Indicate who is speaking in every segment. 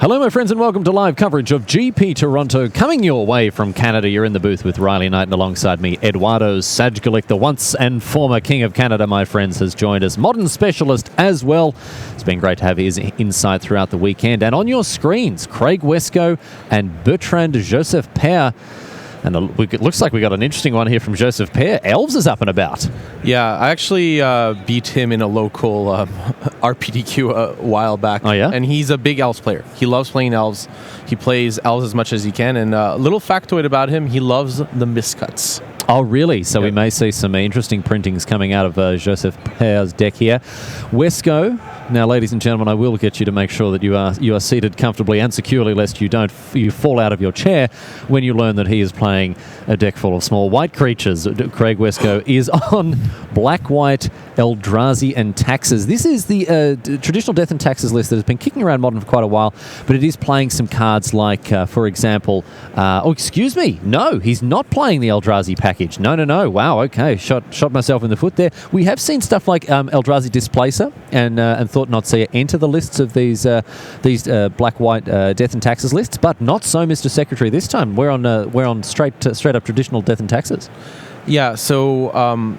Speaker 1: Hello, my friends, and welcome to live coverage of GP Toronto, coming your way from Canada. You're in the booth with Riley Knight, and alongside me, Eduardo Sajgalik, the once and former King of Canada, my friends, has joined us. Modern specialist as well. It's been great to have his insight throughout the weekend. And on your screens, Craig Wescoe and Bertrand Joseph-Pare. And it looks like we got an interesting one here from Joseph-Pare. Elves is up and about.
Speaker 2: Yeah, I actually beat him in a local RPDQ a while back.
Speaker 1: Oh, yeah?
Speaker 2: And he's a big Elves player. He loves playing Elves. He plays Elves as much as he can. And a little factoid about him, he loves the miscuts.
Speaker 1: Oh, really? So
Speaker 2: Yep.
Speaker 1: we may see some interesting printings coming out of Joseph-Pare's deck here. Wescoe. Now, ladies and gentlemen, I will get you to make sure that you are seated comfortably and securely, lest you fall out of your chair when you learn that he is playing a deck full of small white creatures. Craig Wescoe is on black-white Eldrazi and Taxes. This is the traditional Death and Taxes list that has been kicking around Modern for quite a while, but it is playing some cards like, for example, excuse me, no, he's not playing the Eldrazi package. No. Wow, okay, shot myself in the foot there. We have seen stuff like Eldrazi Displacer and Thought Not Seer enter the lists of these black-white Death and Taxes lists, but not so, Mr. Secretary. This time we're on straight up traditional Death and Taxes.
Speaker 2: Yeah, so,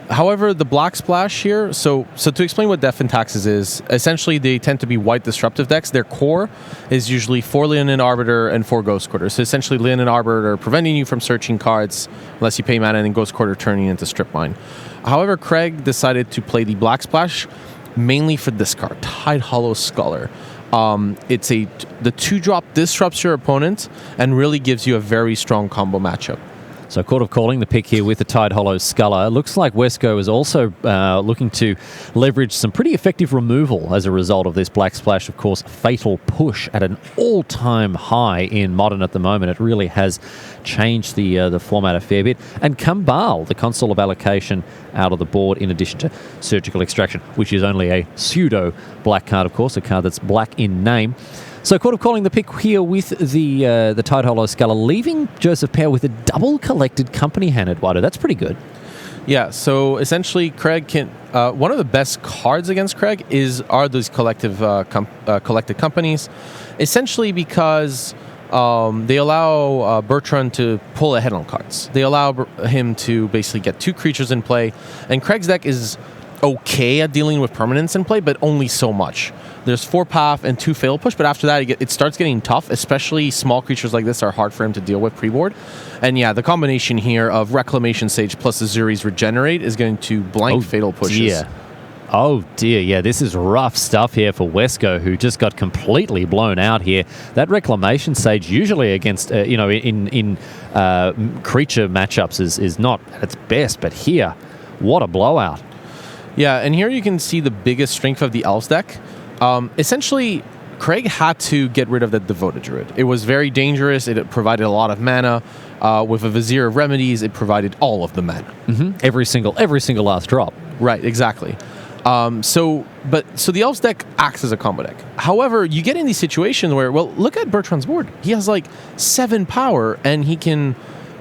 Speaker 2: however, the Black Splash here, so to explain what Death and Taxes is, essentially they tend to be white disruptive decks. Their core is usually 4 Leonin Arbiter and 4 Ghost Quarter. So essentially Leonin Arbiter preventing you from searching cards unless you pay mana, and then Ghost Quarter turning into Strip Mine. However, Craig decided to play the Black Splash mainly for this card, Tidehollow Scholar. It's the 2-drop disrupts your opponent and really gives you a very strong combo matchup.
Speaker 1: So Court of Calling, the pick here with the Tidehollow Scholar. Looks like Wescoe is also looking to leverage some pretty effective removal as a result of this Black Splash. Of course, Fatal Push at an all-time high in Modern at the moment. It really has changed the format a fair bit. And Kambal, the Console of Allocation, out of the board, in addition to Surgical Extraction, which is only a pseudo-black card, of course, a card that's black in name. So Court of Calling, the pick here with the Tidehollow Scholar, leaving Joseph-Pare with a double collected company hand, Eduardo. That's pretty good.
Speaker 2: Yeah, so essentially Craig can... one of the best cards against Craig are those collected companies, essentially because they allow Bertrand to pull ahead on cards. They allow him to basically get 2 creatures in play, and Craig's deck is okay at dealing with permanents in play, but only so much. There's 4 path and 2 Fatal Push, but after that it starts getting tough, especially small creatures like this are hard for him to deal with pre-board. And yeah, the combination here of Reclamation Sage plus Azuri's Regenerate is going to blank Fatal Pushes.
Speaker 1: Oh dear, yeah, this is rough stuff here for Wescoe, who just got completely blown out here. That Reclamation Sage, usually against, in creature matchups, is not at its best, but here, what a blowout.
Speaker 2: Yeah, and here you can see the biggest strength of the Elves deck. Essentially, Craig had to get rid of the Devoted Druid. It was very dangerous. It provided a lot of mana. With a Vizier of Remedies, it provided all of the mana.
Speaker 1: Mm-hmm. Every single last drop.
Speaker 2: Right, exactly. So the Elves deck acts as a combo deck. However, you get in these situations where, well, look at Bertrand's board. He has like 7 power, and he can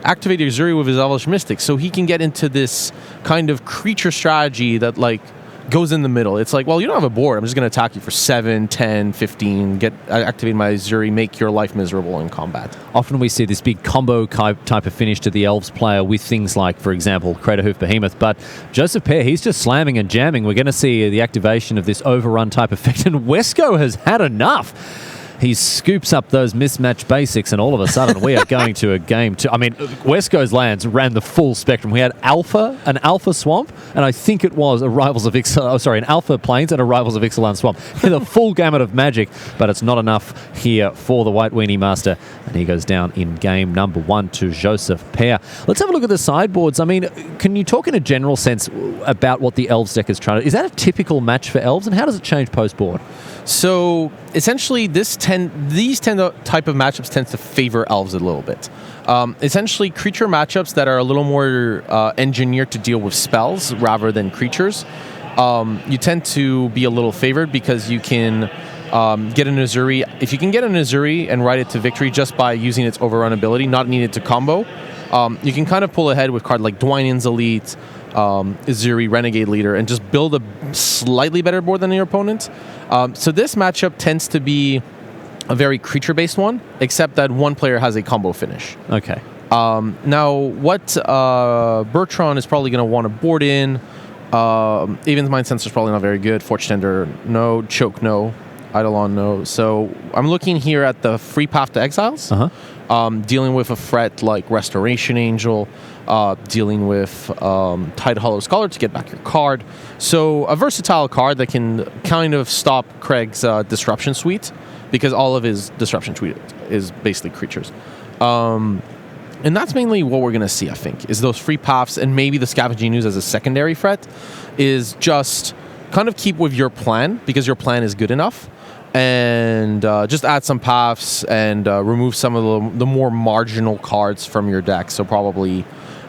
Speaker 2: activate Azuri with his Elvish Mystic, so he can get into this kind of creature strategy that like goes in the middle. It's like, well, you don't have a board. I'm just going to attack you for 7, 10, 15, activate my Azuri, make your life miserable in combat.
Speaker 1: Often we see this big combo type of finish to the Elves player with things like, for example, Craterhoof Behemoth, but Joseph-Pare, he's just slamming and jamming. We're going to see the activation of this overrun type effect, and Wescoe has had enough. He scoops up those mismatched basics, and all of a sudden we are going to a game. I mean, Wescoe's lands ran the full spectrum. We had an Alpha Swamp, and I think it was an Alpha Plains and a Rivals of Ixalan Swamp. The full gamut of magic, but it's not enough here for the White Weenie Master, and he goes down in game number 1 to Joseph-Pare. Let's have a look at the sideboards. I mean, can you talk in a general sense about what the Elves deck is trying to... Is that a typical match for Elves, and how does it change post-board?
Speaker 2: So essentially, these type of matchups tend to favor Elves a little bit. Essentially, creature matchups that are a little more engineered to deal with spells rather than creatures, you tend to be a little favored because you can get an Azuri. If you can get an Azuri and ride it to victory just by using its overrun ability, not needed to combo, you can kind of pull ahead with card like Dwynen's Elite, Azuri, Renegade Leader, and just build a slightly better board than your opponent. So this matchup tends to be a very creature-based one, except that one player has a combo finish.
Speaker 1: Okay.
Speaker 2: Now, what Bertrand is probably going to want to board in, Even's Mind Sensor is probably not very good. Fortune Tender, no. Choke, no. Eidolon, no. So I'm looking here at the free path to exiles, dealing with a threat like Restoration Angel, dealing with Tidal Hollow Scholar to get back your card. So a versatile card that can kind of stop Craig's Disruption Suite, because all of his Disruption Suite is basically creatures. And that's mainly what we're going to see, I think, is those free paths, and maybe the Scavenging Ooze as a secondary threat is just kind of keep with your plan, because your plan is good enough, and just add some paths and remove some of the more marginal cards from your deck. So probably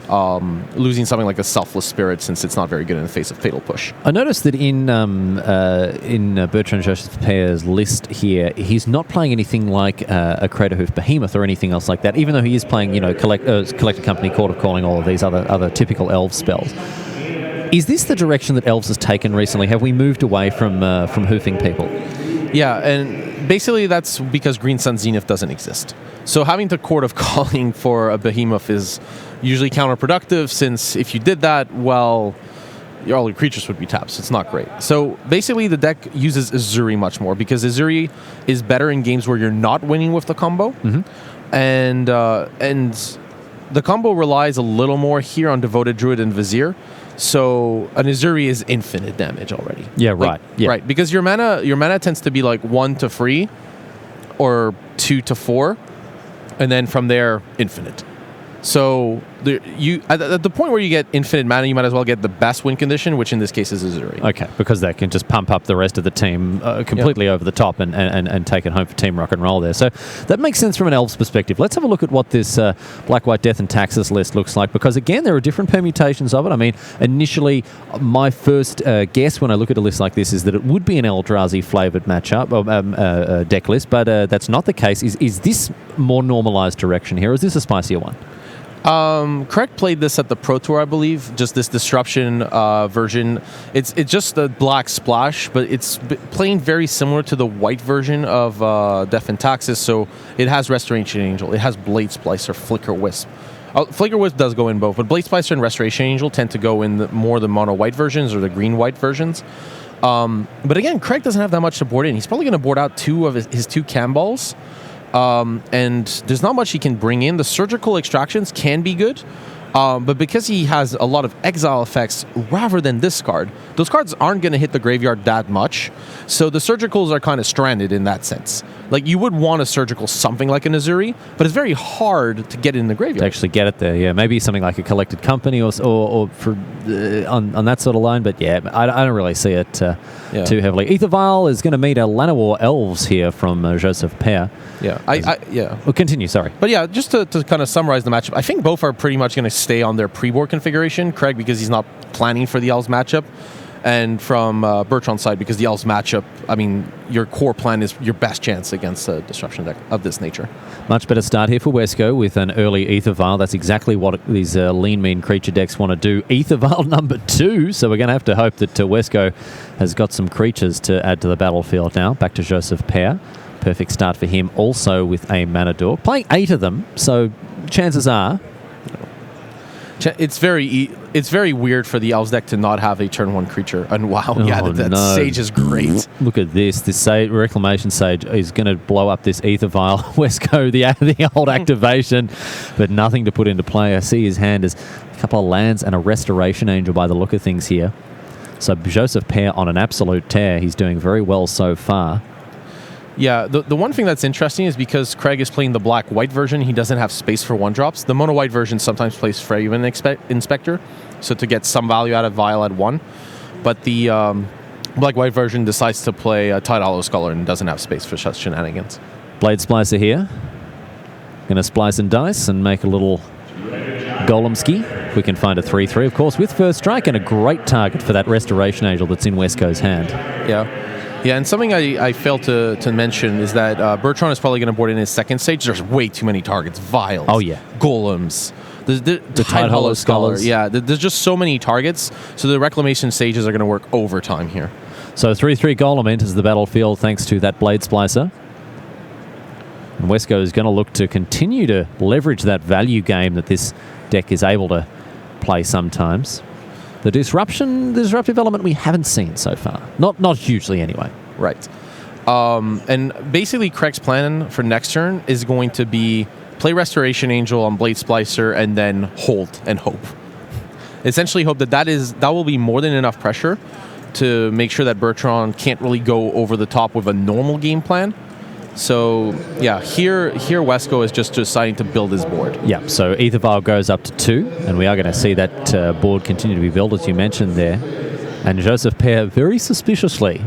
Speaker 2: losing something like a Selfless Spirit, since it's not very good in the face of Fatal Push.
Speaker 1: I noticed that in Bertrand Joseph-Pare's list here, he's not playing anything like a Craterhoof Behemoth or anything else like that, even though he is playing, Collector Company, Court of Calling, all of these other typical Elf spells. Is this the direction that Elves has taken recently? Have we moved away from hoofing people?
Speaker 2: Yeah, and basically that's because Green Sun Zenith doesn't exist. So having to Court of Calling for a Behemoth is usually counterproductive, since if you did that, well, all your creatures would be tapped, so it's not great. So basically the deck uses Azuri much more, because Azuri is better in games where you're not winning with the combo, and the combo relies a little more here on Devoted Druid and Vizier. So an Azuri is infinite damage already.
Speaker 1: Yeah, right.
Speaker 2: Right, because your mana tends to be like 1 to 3 or 2 to 4, and then from there infinite. So at the point where you get infinite mana, you might as well get the best win condition, which in this case is Azuri.
Speaker 1: Okay, because that can just pump up the rest of the team completely over the top and take it home for Team Rock and Roll there. So that makes sense from an Elves perspective. Let's have a look at what this Black, White, Death and Taxes list looks like, because again, there are different permutations of it. I mean, initially, my first guess when I look at a list like this is that it would be an Eldrazi flavoured matchup, deck list, but that's not the case. Is this more normalised direction here, or is this a spicier one?
Speaker 2: Craig played this at the Pro Tour, I believe, just this Disruption version. It's just the black splash, but it's playing very similar to the white version of Death and Taxes. So it has Restoration Angel, it has Blade Splicer, Flicker Wisp. Flicker Wisp does go in both, but Blade Splicer and Restoration Angel tend to go in more the mono white versions or the green white versions. But again, Craig doesn't have that much to board in. He's probably going to board out two of his two cam balls. And there's not much he can bring in. The Surgical Extractions can be good, but because he has a lot of exile effects rather than discard, those cards aren't going to hit the graveyard that much. So the Surgicals are kind of stranded in that sense. Like, you would want a Surgical something like an Azuri, but it's very hard to get it in the graveyard.
Speaker 1: To actually get it there, yeah. Maybe something like a Collected Company or for on that sort of line, but yeah, I don't really see it too heavily. Ether Vial is going to meet a Llanowar Elves here from Joseph-Pare.
Speaker 2: Yeah,
Speaker 1: Well, continue, sorry.
Speaker 2: But yeah, just to kind of summarize the matchup, I think both are pretty much going to stay on their pre-board configuration. Craig, because he's not planning for the Elves matchup, and from Bertrand's side, because the Elves matchup, I mean, your core plan is your best chance against a Disruption deck of this nature.
Speaker 1: Much better start here for Wescoe with an early Ether Vial. That's exactly what these lean, mean creature decks want to do. Ether Vial number 2, so we're going to have to hope that Wescoe has got some creatures to add to the battlefield now. Back to Joseph-Pare. Perfect start for him, also with a Mana Dork. Playing 8 of them, so chances are...
Speaker 2: It's very weird for the Elves deck to not have a turn 1 creature. And wow, that Sage is great.
Speaker 1: Look at this. This Reclamation Sage is going to blow up this Ether Vial. Wescoe, the old activation, but nothing to put into play. I see his hand is a couple of lands and a Restoration Angel by the look of things here. So Joseph-Pare on an absolute tear. He's doing very well so far.
Speaker 2: Yeah, the one thing that's interesting is because Craig is playing the black-white version, he doesn't have space for 1-drops. The mono-white version sometimes plays Fraven Inspector, so to get some value out of Vial at 1. But the black-white version decides to play a Tidal Hollow Scholar and doesn't have space for such shenanigans.
Speaker 1: Blade Splicer here. Going to splice and dice and make a little Golemski. If we can find a 3/3, of course, with First Strike, and a great target for that Restoration Angel that's in Wescoe's hand.
Speaker 2: Yeah, and something I failed to mention is that Bertrand is probably going to board in his second stage. There's way too many targets. Vials.
Speaker 1: Oh, yeah.
Speaker 2: Golems. The Tidal Hollow Scholar. Yeah, there's just so many targets. So the Reclamation Sages are going to work overtime here.
Speaker 1: So 3/3 Golem enters the battlefield thanks to that Blade Splicer. And Wescoe is going to look to continue to leverage that value game that this deck is able to play sometimes. The disruptive element we haven't seen so far. Not hugely anyway.
Speaker 2: Right. And basically Craig's plan for next turn is going to be play Restoration Angel on Blade Splicer and then hold and hope. Essentially hope that will be more than enough pressure to make sure that Bertrand can't really go over the top with a normal game plan. So, yeah, here Wescoe is just deciding to build his board.
Speaker 1: Yeah, so Aether Vial goes up to 2, and we are going to see that board continue to be built, as you mentioned there. And Joseph-Pare very suspiciously,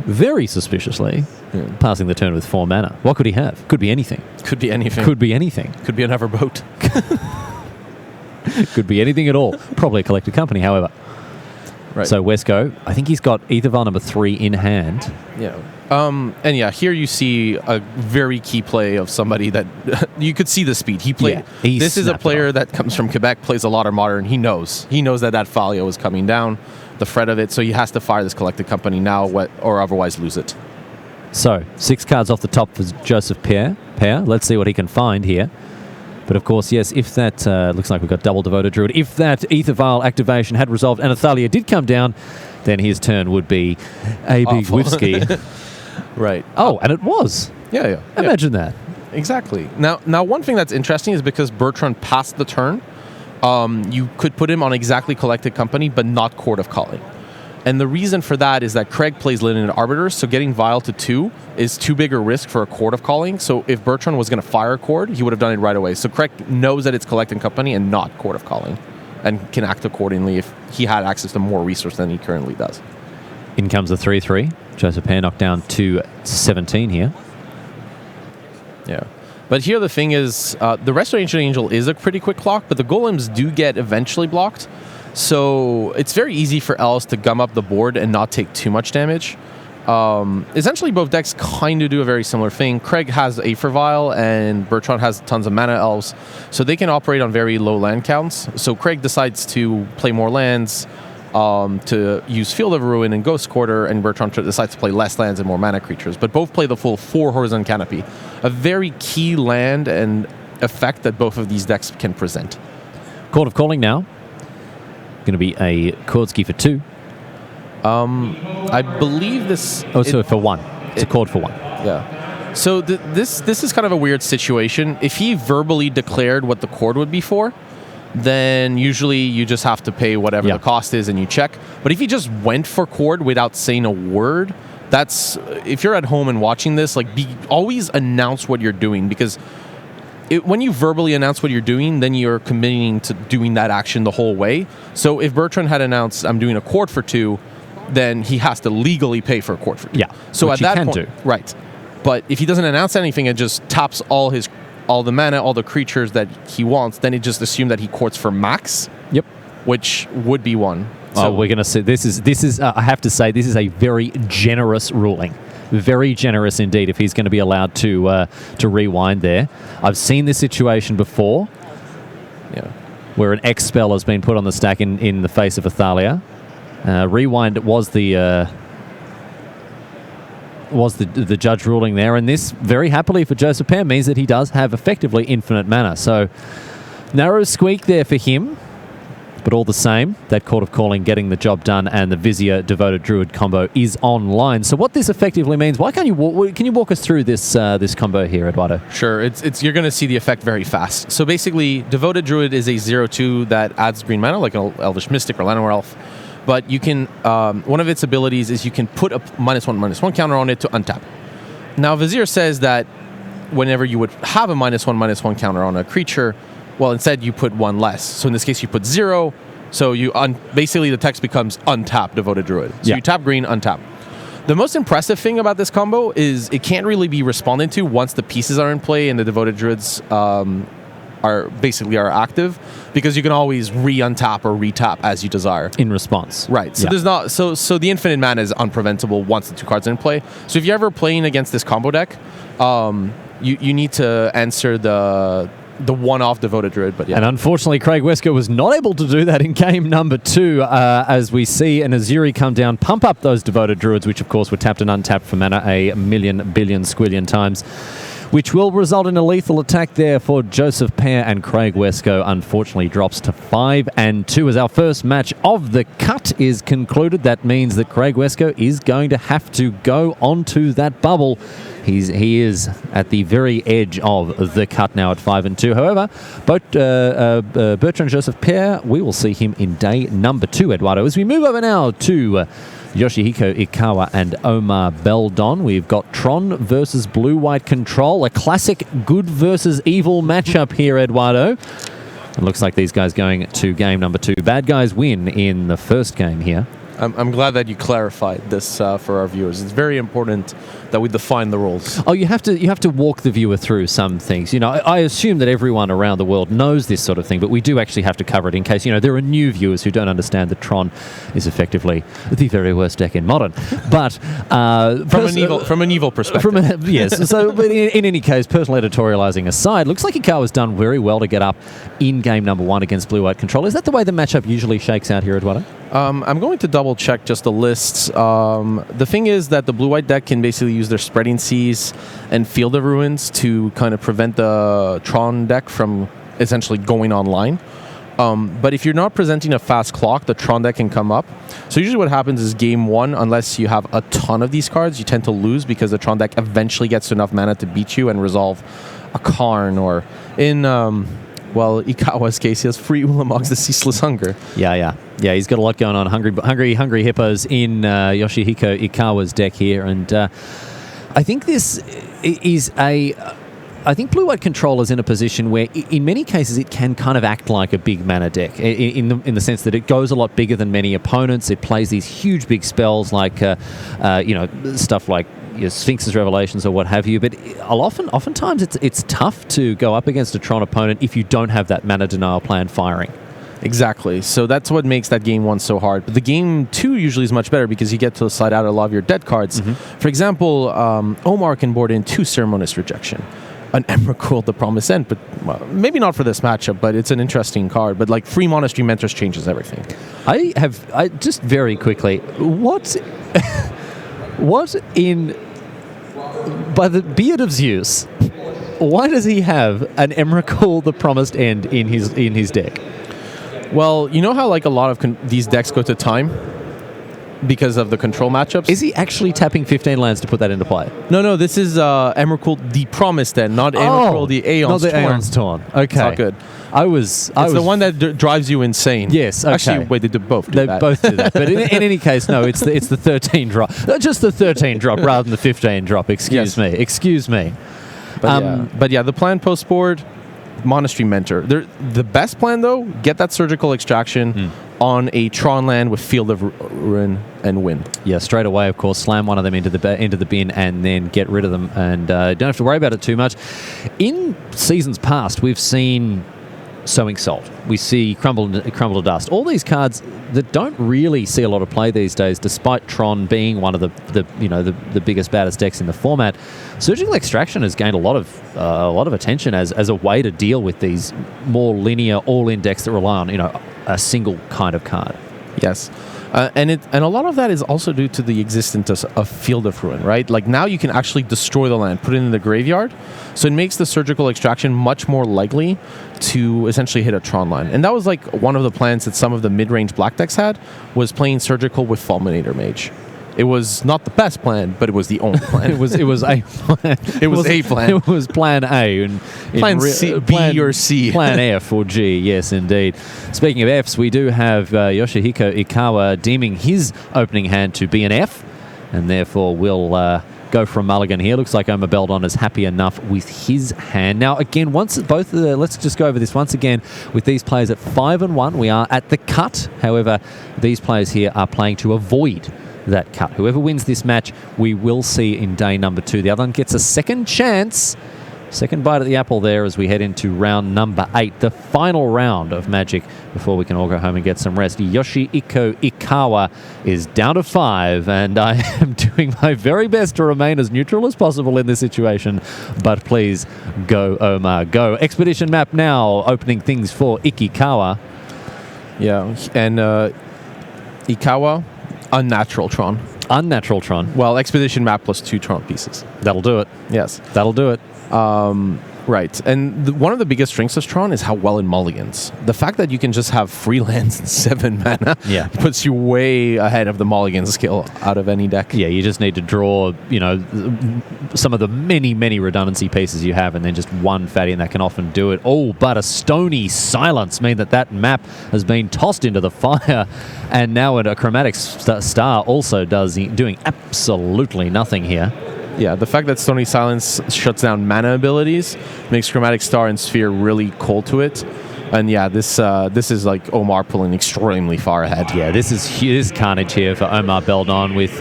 Speaker 1: passing the turn with 4 mana. What could he have? Could be anything.
Speaker 2: Could be anything.
Speaker 1: Could be anything.
Speaker 2: Could be another boat.
Speaker 1: Could be anything at all. Probably a collected company, however.
Speaker 2: Right.
Speaker 1: So Wescoe, I think he's got Aether Vial number 3 in hand.
Speaker 2: Yeah. And yeah, here you see a very key play of somebody that you could see the speed. He played.
Speaker 1: Yeah,
Speaker 2: this is a player that comes from Quebec, plays a lot of Modern. He knows that folio is coming down, the threat of it. So he has to fire this collected company now, or otherwise lose it.
Speaker 1: So 6 cards off the top for Joseph-Pare. Let's see what he can find here. But of course, yes, if that looks like we've got double Devoted Druid. If that Aether Vial activation had resolved and Athalia did come down, then his turn would be a big whiskey.
Speaker 2: Right.
Speaker 1: Oh, and it was.
Speaker 2: Yeah.
Speaker 1: Imagine that.
Speaker 2: Exactly. Now, one thing that's interesting is because Bertrand passed the turn, you could put him on exactly Collected Company, but not Court of Calling. And the reason for that is that Craig plays Linen Arbiters, so getting Vial to 2 is too big a risk for a Court of Calling. So if Bertrand was going to fire a Court, he would have done it right away. So Craig knows that it's Collected Company and not Court of Calling, and can act accordingly if he had access to more resource than he currently does.
Speaker 1: In comes the 3/3. Joseph-Pare knocked down to 17 here.
Speaker 2: Yeah. But here the thing is, the Restoration Angel is a pretty quick block, but the Golems do get eventually blocked. So it's very easy for Elves to gum up the board and not take too much damage. Essentially, both decks kind of do a very similar thing. Craig has Aether Vial, and Bertrand has tons of mana Elves, so they can operate on very low land counts. So Craig decides to play more lands, to use Field of Ruin and Ghost Quarter, and Bertrand decides to play less lands and more mana creatures. But both play the full 4 Horizon Canopy, a very key land and effect that both of these decks can present.
Speaker 1: Court of Calling now. Going to be a Kordsky for 2.
Speaker 2: I believe this...
Speaker 1: Oh, so for 1. It's a Cord for 1.
Speaker 2: Yeah. So this is kind of a weird situation. If he verbally declared what the Cord would be for, then usually you just have to pay whatever the cost is and you check. But if he just went for Cord without saying a word, that's... If you're at home and watching this, always announce what you're doing, because... when you verbally announce what you're doing, then you're committing to doing that action the whole way. So if Bertrand had announced, I'm doing a Cord for 2, then he has to legally pay for a Cord for 2.
Speaker 1: Yeah,
Speaker 2: so
Speaker 1: which
Speaker 2: at that
Speaker 1: he can
Speaker 2: point,
Speaker 1: do.
Speaker 2: Right. But if he doesn't announce anything and just taps all the mana, all the creatures that he wants, then it just assume that he courts for max.
Speaker 1: Yep.
Speaker 2: Which would be 1.
Speaker 1: So we're going to see. This is. I have to say, this is a very generous ruling. Very generous indeed if he's going to be allowed to rewind there. I've seen this situation before, where an X spell has been put on the stack in the face of Athalia. Rewind was the judge ruling there, and this very happily for Joseph-Pare means that he does have effectively infinite mana. So narrow squeak there for him. But all the same, that Court of Calling getting the job done, and the Vizier Devoted Druid combo is online. So what this effectively means, can you walk us through this combo here, Eduardo?
Speaker 2: Sure. It's you're going to see the effect very fast. So basically, Devoted Druid is a 0/2 that adds green mana, like an Elvish Mystic or Llanowar Elf. But you can one of its abilities is you can put a -1/-1 counter on it to untap. Now Vizier says that whenever you would have a -1/-1 counter on a creature, well, instead you put 1 less. So in this case, you put 0. So you basically the text becomes untap Devoted Druid. So you tap green, untap. The most impressive thing about this combo is it can't really be responded to once the pieces are in play and the Devoted Druids are active, because you can always re-untap or re-tap as you desire
Speaker 1: in response.
Speaker 2: Right. So there's not so the infinite mana is unpreventable once the 2 cards are in play. So if you're ever playing against this combo deck, you need to answer the one-off Devoted Druid, but
Speaker 1: And unfortunately, Craig Wescoe was not able to do that in game number 2, as we see an Azuri come down, pump up those Devoted Druids, which of course were tapped and untapped for mana a million billion squillion times. which will result in a lethal attack there for Joseph-Pare, and Craig Wescoe unfortunately drops to 5-2 as our first match of the cut is concluded. That means that Craig Wescoe is going to have to go onto that bubble. He is at the very edge of the cut now at 5-2. However, both Bertrand and Joseph-Pare, we will see him in day number 2, Eduardo. As we move over now to Yoshihiko, Ikawa, and Omar Beldon, we've got Tron versus Blue-White Control, a classic good versus evil matchup here, Eduardo. It looks like these guys going to game number 2. Bad guys win in the first game here.
Speaker 2: I'm glad that you clarified this for our viewers. It's very important that we define the rules.
Speaker 1: Oh, you have to walk the viewer through some things. You know, I assume that everyone around the world knows this sort of thing, but we do actually have to cover it in case, you know, there are new viewers who don't understand that Tron is effectively the very worst deck in Modern. But
Speaker 2: from an evil perspective.
Speaker 1: Yes. So, but in any case, personal editorializing aside, looks like Ikawa's done very well to get up in game number 1 against Blue-White Control. Is that the way the matchup usually shakes out here, Eduardo?
Speaker 2: I'm going to double check just the lists. The thing is that the blue-white deck can basically use their Spreading Seas and Field of Ruins to kind of prevent the Tron deck from essentially going online. But if you're not presenting a fast clock, the Tron deck can come up. So usually what happens is game 1, unless you have a ton of these cards, you tend to lose because the Tron deck eventually gets to enough mana to beat you and resolve a Karn, or in... well, Ikawa's case, he has free Ulamog's the Ceaseless Hunger.
Speaker 1: Yeah, he's got a lot going on. Hungry Hippos in Yoshihiko Ikawa's deck here. And I think this is I think Blue-White Control is in a position where, in many cases, it can kind of act like a big mana deck, in the sense that it goes a lot bigger than many opponents. It plays these huge, big spells like, stuff like Sphinx's Revelations or what have you, but oftentimes it's tough to go up against a Tron opponent if you don't have that mana denial plan firing.
Speaker 2: Exactly. So that's what makes that game 1 so hard. But the game 2 usually is much better because you get to slide out a lot of your dead cards. For example, Omar can board in 2 Ceremonious Rejection, an Emrakul, the Promised End, but maybe not for this matchup, but it's an interesting card. But like Free Monastery Mentors changes everything.
Speaker 1: I just very quickly, what in... By the beard of Zeus, why does he have an Emrakul, the Promised End, in his deck?
Speaker 2: Well, you know how like a lot of these decks go to time because of the control matchups?
Speaker 1: Is he actually tapping 15 lands to put that into play?
Speaker 2: No, this is Emrakul, the Promised End, not Emrakul, the Aeon's Torn.
Speaker 1: Not the Aeon's Torn. Okay.
Speaker 2: It's not good.
Speaker 1: It's
Speaker 2: the one that drives you insane.
Speaker 1: Yes, okay.
Speaker 2: Actually, wait, they both do that.
Speaker 1: They both do that. But in any case, no, it's the 13 drop. Just the 13 drop rather than the 15 drop. Excuse me.
Speaker 2: But yeah, the plan post-board, Monastery Mentor. The best plan, though, get that Surgical Extraction on a Tron land with Field of Ruin and win. Yeah, straight away, of course, slam one of them into the bin and then get rid of them, and don't have to worry about it too much. In seasons past, we've seen Sowing Salt. We see Crumble to Dust. All these cards that don't really see a lot of play these days, despite Tron being one of the biggest, baddest decks in the format. Surgical Extraction has gained a lot of attention as a way to deal with these more linear all-in decks that rely on a single kind of card. Yes. And a lot of that is also due to the existence of Field of Ruin, right? Like now you can actually destroy the land, put it in the graveyard, so it makes the Surgical Extraction much more likely to essentially hit a Tron line. And that was like one of the plans that some of the mid-range black decks had, was playing Surgical with Fulminator Mage. It was not the best plan, but it was the only plan.
Speaker 1: it was a plan.
Speaker 2: It was a plan.
Speaker 1: It was plan A. And
Speaker 2: plan C, B or C.
Speaker 1: Plan F or G, yes, indeed. Speaking of Fs, we do have Yoshihiko Ikawa deeming his opening hand to be an F, and therefore will go for a mulligan here. Looks like Omar Beldon is happy enough with his hand. Now, again, let's just go over this once again with these players at 5-1. We are at the cut. However, these players here are playing to avoid that cut. Whoever wins this match, we will see in day number 2. The other one gets a second chance. Second bite at the apple there as we head into round number 8, the final round of Magic before we can all go home and get some rest. Yoshihiko Ikawa is down to 5, and I am doing my very best to remain as neutral as possible in this situation, but please go, Omar, go. Expedition map now, opening things for Ikawa.
Speaker 2: Yeah, and Ikawa, unnatural Tron.
Speaker 1: Unnatural Tron.
Speaker 2: Well, Expedition map plus 2 Tron pieces.
Speaker 1: That'll do it.
Speaker 2: Yes.
Speaker 1: That'll do it.
Speaker 2: Right. And one of the biggest strengths of Tron is how well it mulligans. The fact that you can just have free lands and 7 mana puts you way ahead of the mulligan skill out of any deck.
Speaker 1: Yeah, you just need to draw, some of the many, many redundancy pieces you have, and then just one fatty, and that can often do it. Oh, but a Stony Silence mean that map has been tossed into the fire, and now a Chromatic Star also doing absolutely nothing here.
Speaker 2: Yeah, the fact that Stony Silence shuts down mana abilities makes Chromatic Star and Sphere really cold to it. And yeah, this is like Omar pulling extremely far ahead.
Speaker 1: Yeah, this is carnage here for Omar Beldon with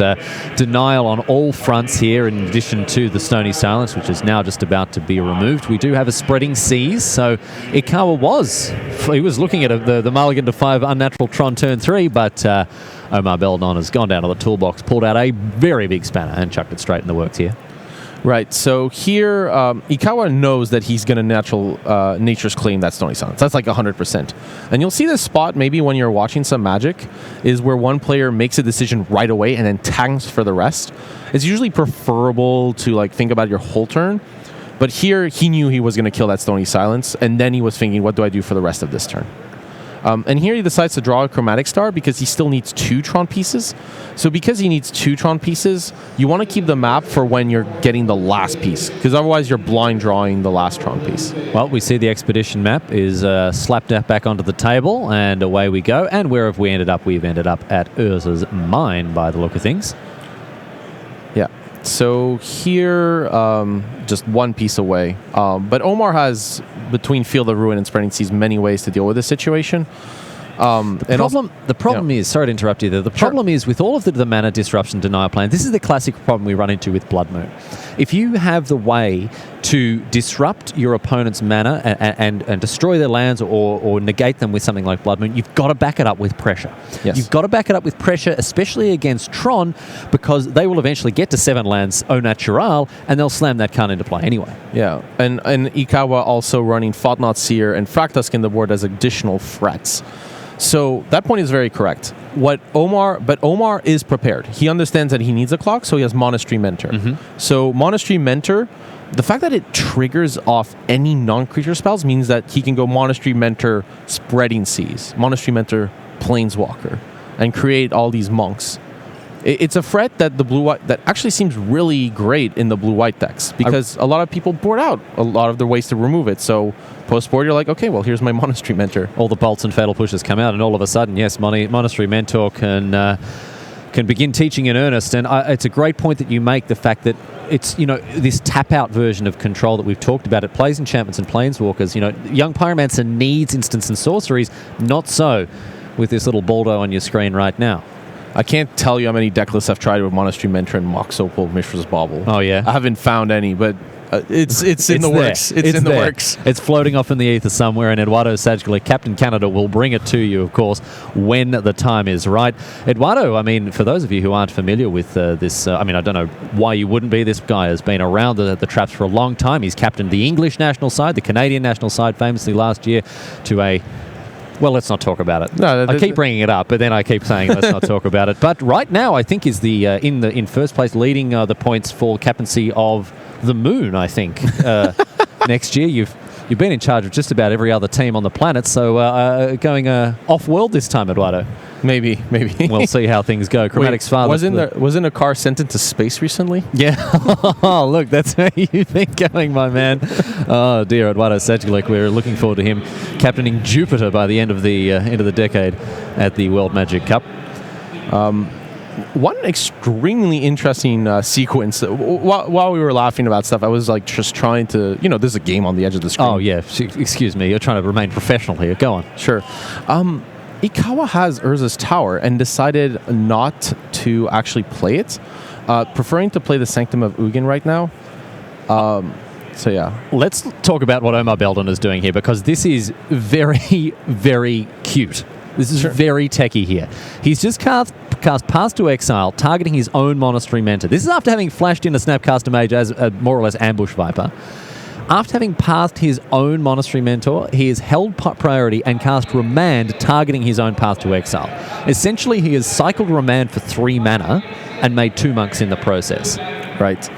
Speaker 1: denial on all fronts here, in addition to the Stony Silence, which is now just about to be removed. We do have a Spreading Seas, so Ikawa was looking at the mulligan to 5 Unnatural Tron turn 3, but Omar Beldon has gone down to the toolbox, pulled out a very big spanner, and chucked it straight in the works here.
Speaker 2: Right, so here, Ikawa knows that he's going to Nature's Claim that Stony Silence. That's like 100%. And you'll see this spot maybe when you're watching some Magic, is where one player makes a decision right away and then tanks for the rest. It's usually preferable to think about your whole turn. But here, he knew he was going to kill that Stony Silence, and then he was thinking, what do I do for the rest of this turn? And here he decides to draw a Chromatic Star because he still needs 2 Tron pieces. So because he needs 2 Tron pieces, you want to keep the map for when you're getting the last piece, because otherwise you're blind drawing the last Tron piece.
Speaker 1: Well, we see the Expedition map is slapped back onto the table, and away we go. And where have we ended up? We've ended up at Urza's Mine by the look of things.
Speaker 2: Yeah. So here, just 1 piece away. But Omar has, between Field of Ruin and Spreading Seas, many ways to deal with this situation.
Speaker 1: The problem is, sorry to interrupt you there, the problem is with all of the mana disruption denial plan, this is the classic problem we run into with Blood Moon. If you have the way to disrupt your opponent's mana and destroy their lands or negate them with something like Blood Moon, you've got to back it up with pressure.
Speaker 2: Yes.
Speaker 1: You've got to back it up with pressure, especially against Tron, because they will eventually get to 7 lands au natural, and they'll slam that card into play anyway.
Speaker 2: Yeah, and Ikawa also running Thought-Knot Seer and Fractusk in the board as additional threats. So that point is very correct. But Omar is prepared. He understands that he needs a clock, so he has Monastery Mentor. Mm-hmm. So Monastery Mentor, the fact that it triggers off any non-creature spells means that he can go Monastery Mentor Spreading Seas, Monastery Mentor Planeswalker, and create all these monks. It's a threat that that actually seems really great in the blue-white decks, because a lot of people board out a lot of their ways to remove it. So post-board, you're like, okay, well, here's my Monastery Mentor.
Speaker 1: All the bolts and fatal pushes come out, and all of a sudden, yes, Monastery Mentor can begin teaching in earnest. And it's a great point that you make, the fact that it's, this tap-out version of control that we've talked about. It plays enchantments and planeswalkers. Young Pyromancer needs instants and sorceries. Not so with this little Baldo on your screen right now.
Speaker 2: I can't tell you how many deck lists I've tried with Monastery Mentor and Mox Opal Mishra's Bauble.
Speaker 1: Oh, yeah?
Speaker 2: I haven't found any, but it's in the works. It's in the works.
Speaker 1: It's floating off in the ether somewhere, and Eduardo Sagically, Captain Canada, will bring it to you, of course, when the time is right. Eduardo, for those of you who aren't familiar with this, I don't know why you wouldn't be. This guy has been around the traps for a long time. He's captained the English national side, the Canadian national side, famously last year, to a... Well, let's not talk about it. No, I keep bringing it up, but then I keep saying let's not talk about it. But right now, I think is the in first place, leading the points for captaincy of the Moon. I think next year you've been in charge of just about every other team on the planet. So going off world this time, Eduardo.
Speaker 2: Maybe.
Speaker 1: We'll see how things go. Chromatic's father
Speaker 2: wasn't a car sent into space recently?
Speaker 1: Yeah. Oh, look, that's how you've been going, my man. Oh dear, Eduardo Sagically. We're looking forward to him captaining Jupiter by the end of the decade at the World Magic Cup.
Speaker 2: One extremely interesting sequence. While we were laughing about stuff, I was just trying to, there's a game on the edge of the screen.
Speaker 1: Oh yeah. Excuse me. You're trying to remain professional here. Go on.
Speaker 2: Sure. Ikawa has Urza's Tower and decided not to actually play it, preferring to play the Sanctum of Ugin right now. So yeah. Let's
Speaker 1: talk about what Omar Beldon is doing here, because this is very, very cute. This is very techie here. He's just cast Pass to Exile, targeting his own Monastery Mentor. This is after having flashed in a Snapcaster Mage as a more or less ambush Viper. After having passed his own Monastery Mentor, he has held priority and cast Remand, targeting his own path to exile. Essentially, he has cycled Remand for 3 mana and made 2 monks in the process.
Speaker 2: Right.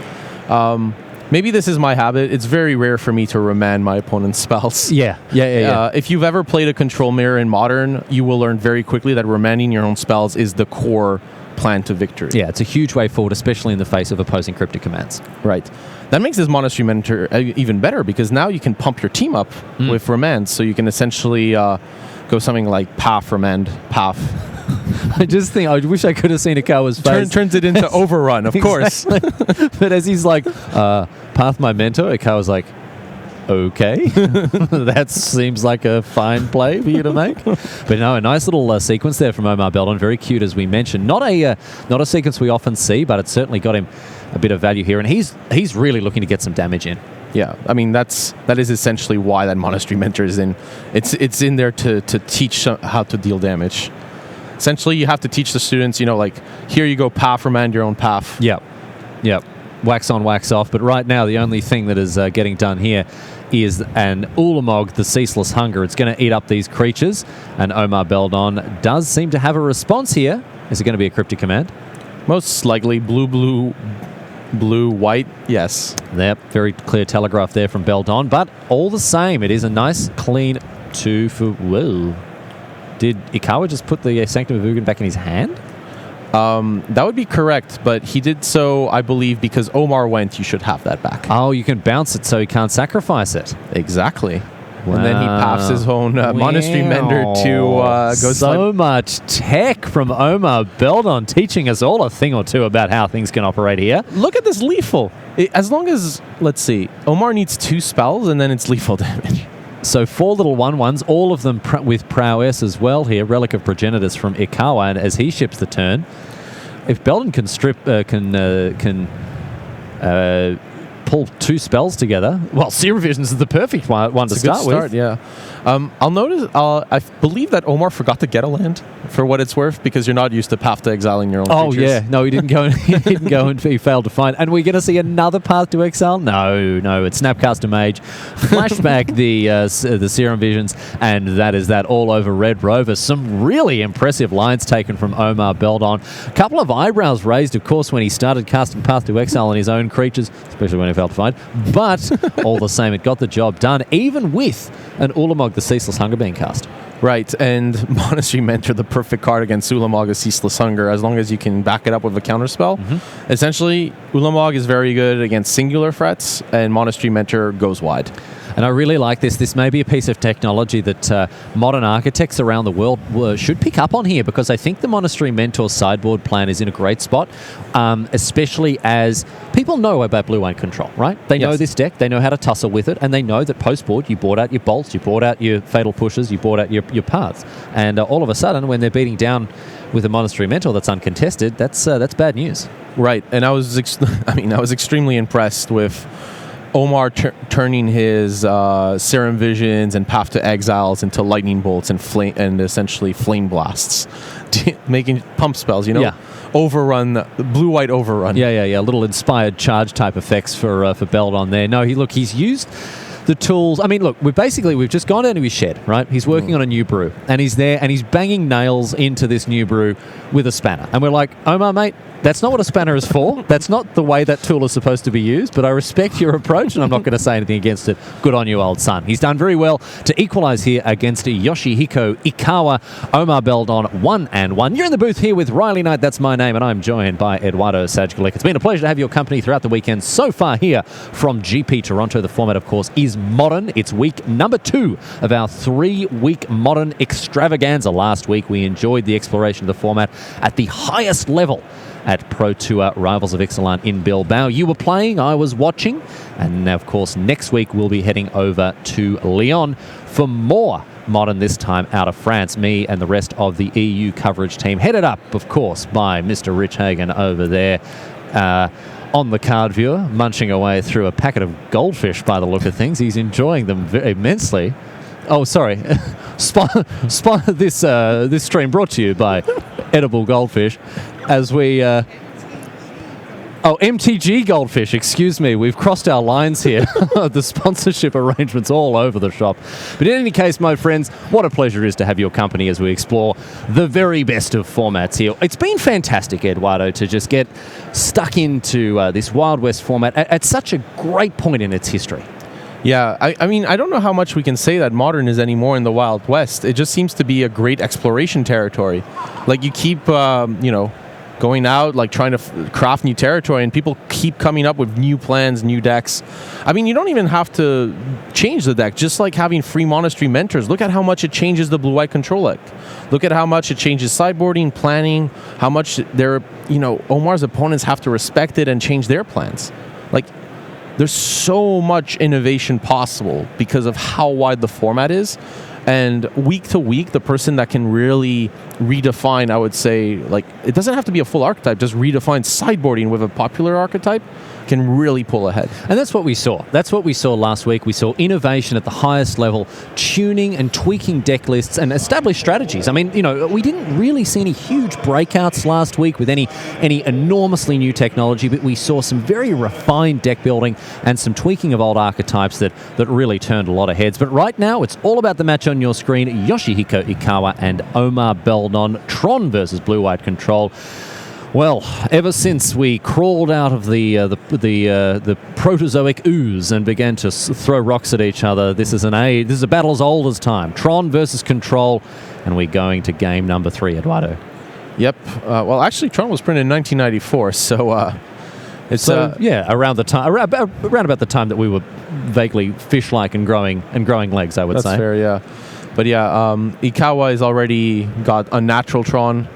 Speaker 2: Maybe this is my habit. It's very rare for me to remand my opponent's spells.
Speaker 1: Yeah.
Speaker 2: If you've ever played a Control Mirror in Modern, you will learn very quickly that remanding your own spells is the core plan to victory.
Speaker 1: Yeah, it's a huge way forward, especially in the face of opposing cryptic commands.
Speaker 2: Right. That makes this Monastery Mentor even better, because now you can pump your team up with remand, so you can essentially go something like Paf, Remand, Paf.
Speaker 1: I wish I could have seen Ikawa's face.
Speaker 2: Turns it into Overrun, of course.
Speaker 1: But as he's like, Path my Mentor, Ikawa's like, okay, that seems like a fine play for you to make. But no, a nice little sequence there from Omar Beldon. Very cute, as we mentioned. Not a sequence we often see, but it's certainly got him a bit of value here. And he's really looking to get some damage in.
Speaker 2: Yeah, I mean that is essentially why that Monastery Mentor is in. It's in there to teach how to deal damage. Essentially, you have to teach the students, like, here you go, Paf, remand your own Paf.
Speaker 1: Yep. Wax on, wax off. But right now, the only thing that is getting done here is an Ulamog, the Ceaseless Hunger. It's going to eat up these creatures, and Omar Beldon does seem to have a response here. Is it going to be a cryptic command?
Speaker 2: Most likely blue, white, yes.
Speaker 1: Yep, very clear telegraph there from Beldon, but all the same, it is a nice, clean 2 for... Whoa. Did Ikawa just put the Sanctum of Ugin back in his hand?
Speaker 2: That would be correct, but he did so, I believe, because Omar went, you should have that back.
Speaker 1: Oh, you can bounce it so he can't sacrifice it.
Speaker 2: Exactly.
Speaker 1: Wow.
Speaker 2: And then he paths his own Monastery Mender to go...
Speaker 1: So much tech from Omar Beldon, teaching us all a thing or two about how things can operate here.
Speaker 2: Look at this lethal. As long as, let's see, Omar needs 2 spells, and then it's lethal damage.
Speaker 1: So 4 little 1/1s, all of them with prowess as well here. Relic of Progenitus from Ikawa, and as he ships the turn, if Beldon can pull 2 spells together, well, Serum Visions is the perfect one to start with.
Speaker 2: Yeah. I'll notice. I believe that Omar forgot to get a land, for what it's worth, because you're not used to path to exiling your own creatures.
Speaker 1: Oh yeah, no, he didn't go. He didn't go, and he failed to find. And we're going to see another path to exile. No, it's Snapcaster Mage, flashback the Serum Visions, and that is that all over Red Rover. Some really impressive lines taken from Omar Beldon. A couple of eyebrows raised, of course, when he started casting Path to Exile on his own creatures, especially when he failed to find. But all the same, it got the job done, even with an Ulamog, the Ceaseless Hunger, being cast.
Speaker 2: Right, and Monastery Mentor, the perfect card against Ulamog, the Ceaseless Hunger, as long as you can back it up with a counterspell. Essentially, Ulamog is very good against singular threats, and Monastery Mentor goes wide.
Speaker 1: And I really like this. This may be a piece of technology that modern architects around the world should pick up on here, because I think the Monastery Mentor sideboard plan is in a great spot, especially as people know about blue-white control, right? They know this deck, they know how to tussle with it, and they know that post-board you brought out your bolts, you brought out your fatal pushes, you brought out your paths. And all of a sudden, when they're beating down with a Monastery Mentor that's uncontested, that's bad news.
Speaker 2: Right, and I was extremely impressed with Omar turning his Serum Visions and Path to Exiles into lightning bolts and essentially flame blasts, making pump spells. Overrun, blue-white overrun.
Speaker 1: Yeah. Little inspired charge type effects for Beldon there. No, he's used the tools. I mean, look, we've just gone down to his shed, right? He's working on a new brew, and he's there, and he's banging nails into this new brew with a spanner. And we're like, Omar, mate, that's not what a spanner is for. That's not the way that tool is supposed to be used, but I respect your approach, and I'm not going to say anything against it. Good on you, old son. He's done very well to equalize here against Yoshihiko Ikawa. Omar Beldon, 1-1. You're in the booth here with Riley Knight. That's my name, and I'm joined by Eduardo Sajkulik. It's been a pleasure to have your company throughout the weekend so far here from GP Toronto. The format, of course, is Modern. It's week number 2 of our 3-week Modern extravaganza. Last week, we enjoyed the exploration of the format at the highest level at Pro Tour Rivals of Ixalan in Bilbao. You were playing, I was watching, and of course next week we'll be heading over to Lyon for more Modern, this time out of France. Me and the rest of the EU coverage team, headed up, of course, by Mr. Rich Hagen over there on the card viewer, munching away through a packet of goldfish by the look of things. He's enjoying them immensely. Oh, sorry. This stream brought to you by Edible Goldfish. As we Oh, MTG Goldfish, excuse me. We've crossed our lines here. The sponsorship arrangements all over the shop. But in any case, my friends, what a pleasure it is to have your company as we explore the very best of formats here. It's been fantastic, Eduardo, to just get stuck into this Wild West format at such a great point in its history.
Speaker 2: Yeah, I mean, I don't know how much we can say that Modern is anymore in the Wild West. It just seems to be a great exploration territory. Like, you keep, going out, like trying to craft new territory, and people keep coming up with new plans, new decks. I mean, you don't even have to change the deck. Just like having free Monastery Mentors. Look at how much it changes the blue-white control deck. Look at how much it changes sideboarding, planning, how much Omar's opponents have to respect it and change their plans. Like, there's so much innovation possible because of how wide the format is. And week to week, the person that can really redefine, I would say, like, it doesn't have to be a full archetype, just redefine sideboarding with a popular archetype, can really pull ahead.
Speaker 1: And that's what we saw. That's what we saw last week. We saw innovation at the highest level, tuning and tweaking deck lists and established strategies. I mean, we didn't really see any huge breakouts last week with any enormously new technology, but we saw some very refined deck building and some tweaking of old archetypes that really turned a lot of heads. But right now, it's all about the match on your screen. Yoshihiko, Ikawa and Omar Beldon, Tron versus blue-white control. Well, ever since we crawled out of the Proterozoic ooze and began to throw rocks at each other, this is a battle as old as time. Tron versus Control, and we're going to game number 3, Eduardo.
Speaker 2: Yep. Well, actually, Tron was printed in 1994, so it's
Speaker 1: around about the time that we were vaguely fish-like and growing legs, I would say.
Speaker 2: That's fair, yeah. But yeah, Ikawa has already got a natural Tron.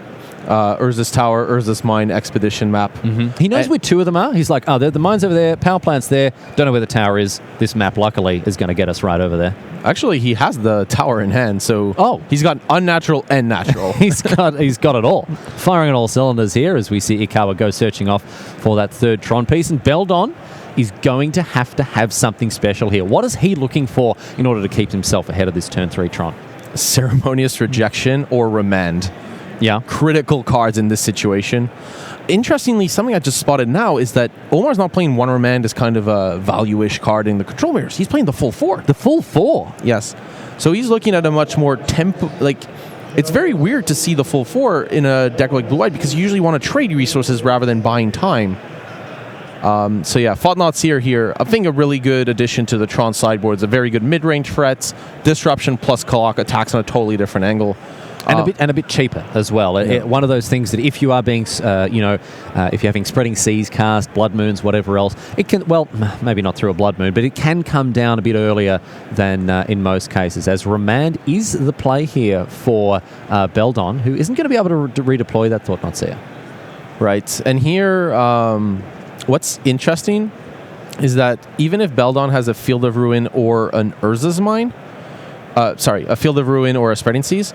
Speaker 2: Urza's Tower, Urza's Mine Expedition map.
Speaker 1: Mm-hmm. He knows where 2 of them are. He's like, the mine's over there, power plant's there, don't know where the tower is. This map, luckily, is going to get us right over there.
Speaker 2: Actually, he has the tower in hand, so he's got unnatural and natural.
Speaker 1: he's got it all. Firing on all cylinders here as we see Ikawa go searching off for that 3rd Tron piece, and Beldon is going to have something special here. What is he looking for in order to keep himself ahead of this turn 3 Tron?
Speaker 2: Ceremonious Rejection or Remand.
Speaker 1: Yeah. Critical
Speaker 2: cards in this situation. Interestingly, something I just spotted now is that Omar's not playing one Remand as kind of a value-ish card in the Control Mirrors. He's playing the full 4.
Speaker 1: The full 4?
Speaker 2: Yes. So he's looking at a much more it's very weird to see the full 4 in a deck like Blue-White because you usually want to trade resources rather than buying time. So yeah, Fought Not Seer here. I think a really good addition to the Tron sideboard. It's a very good mid-range threats, disruption plus clock attacks on a totally different angle.
Speaker 1: And a bit cheaper as well.
Speaker 2: Yeah.
Speaker 1: One of those things that if you are being, if you're having Spreading Seas cast, Blood Moons, whatever else, it can, well, maybe not through a Blood Moon, but it can come down a bit earlier than in most cases, as Remand is the play here for Beldon, who isn't going to be able to redeploy that Thought Not Seer.
Speaker 2: Right. And here, what's interesting is that even if Beldon has a Field of Ruin or an Urza's Mine, a Field of Ruin or a Spreading Seas,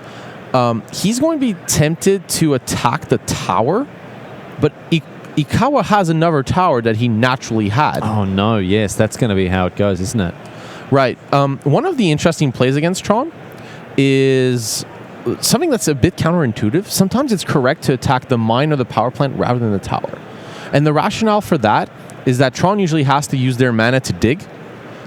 Speaker 2: he's going to be tempted to attack the tower, but Ikawa has another tower that he naturally had.
Speaker 1: Oh, no, yes, that's going to be how it goes, isn't it?
Speaker 2: Right. One of the interesting plays against Tron is something that's a bit counterintuitive. Sometimes it's correct to attack the mine or the power plant rather than the tower. And the rationale for that is that Tron usually has to use their mana to dig.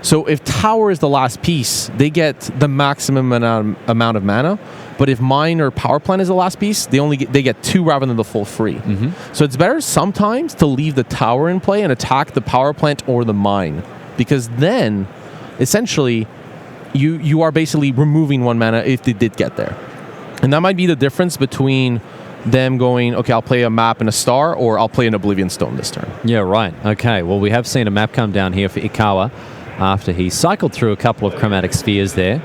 Speaker 2: So if tower is the last piece, they get the maximum amount of mana. But if mine or power plant is the last piece, they get 2 rather than the full 3. Mm-hmm. So it's better sometimes to leave the tower in play and attack the power plant or the mine, because then essentially you are basically removing 1 mana if they did get there. And that might be the difference between them going, okay, I'll play a map and a star, or I'll play an Oblivion Stone this turn.
Speaker 1: Yeah, right. Okay, well, we have seen a map come down here for Ikawa after he cycled through a couple of Chromatic Spheres there.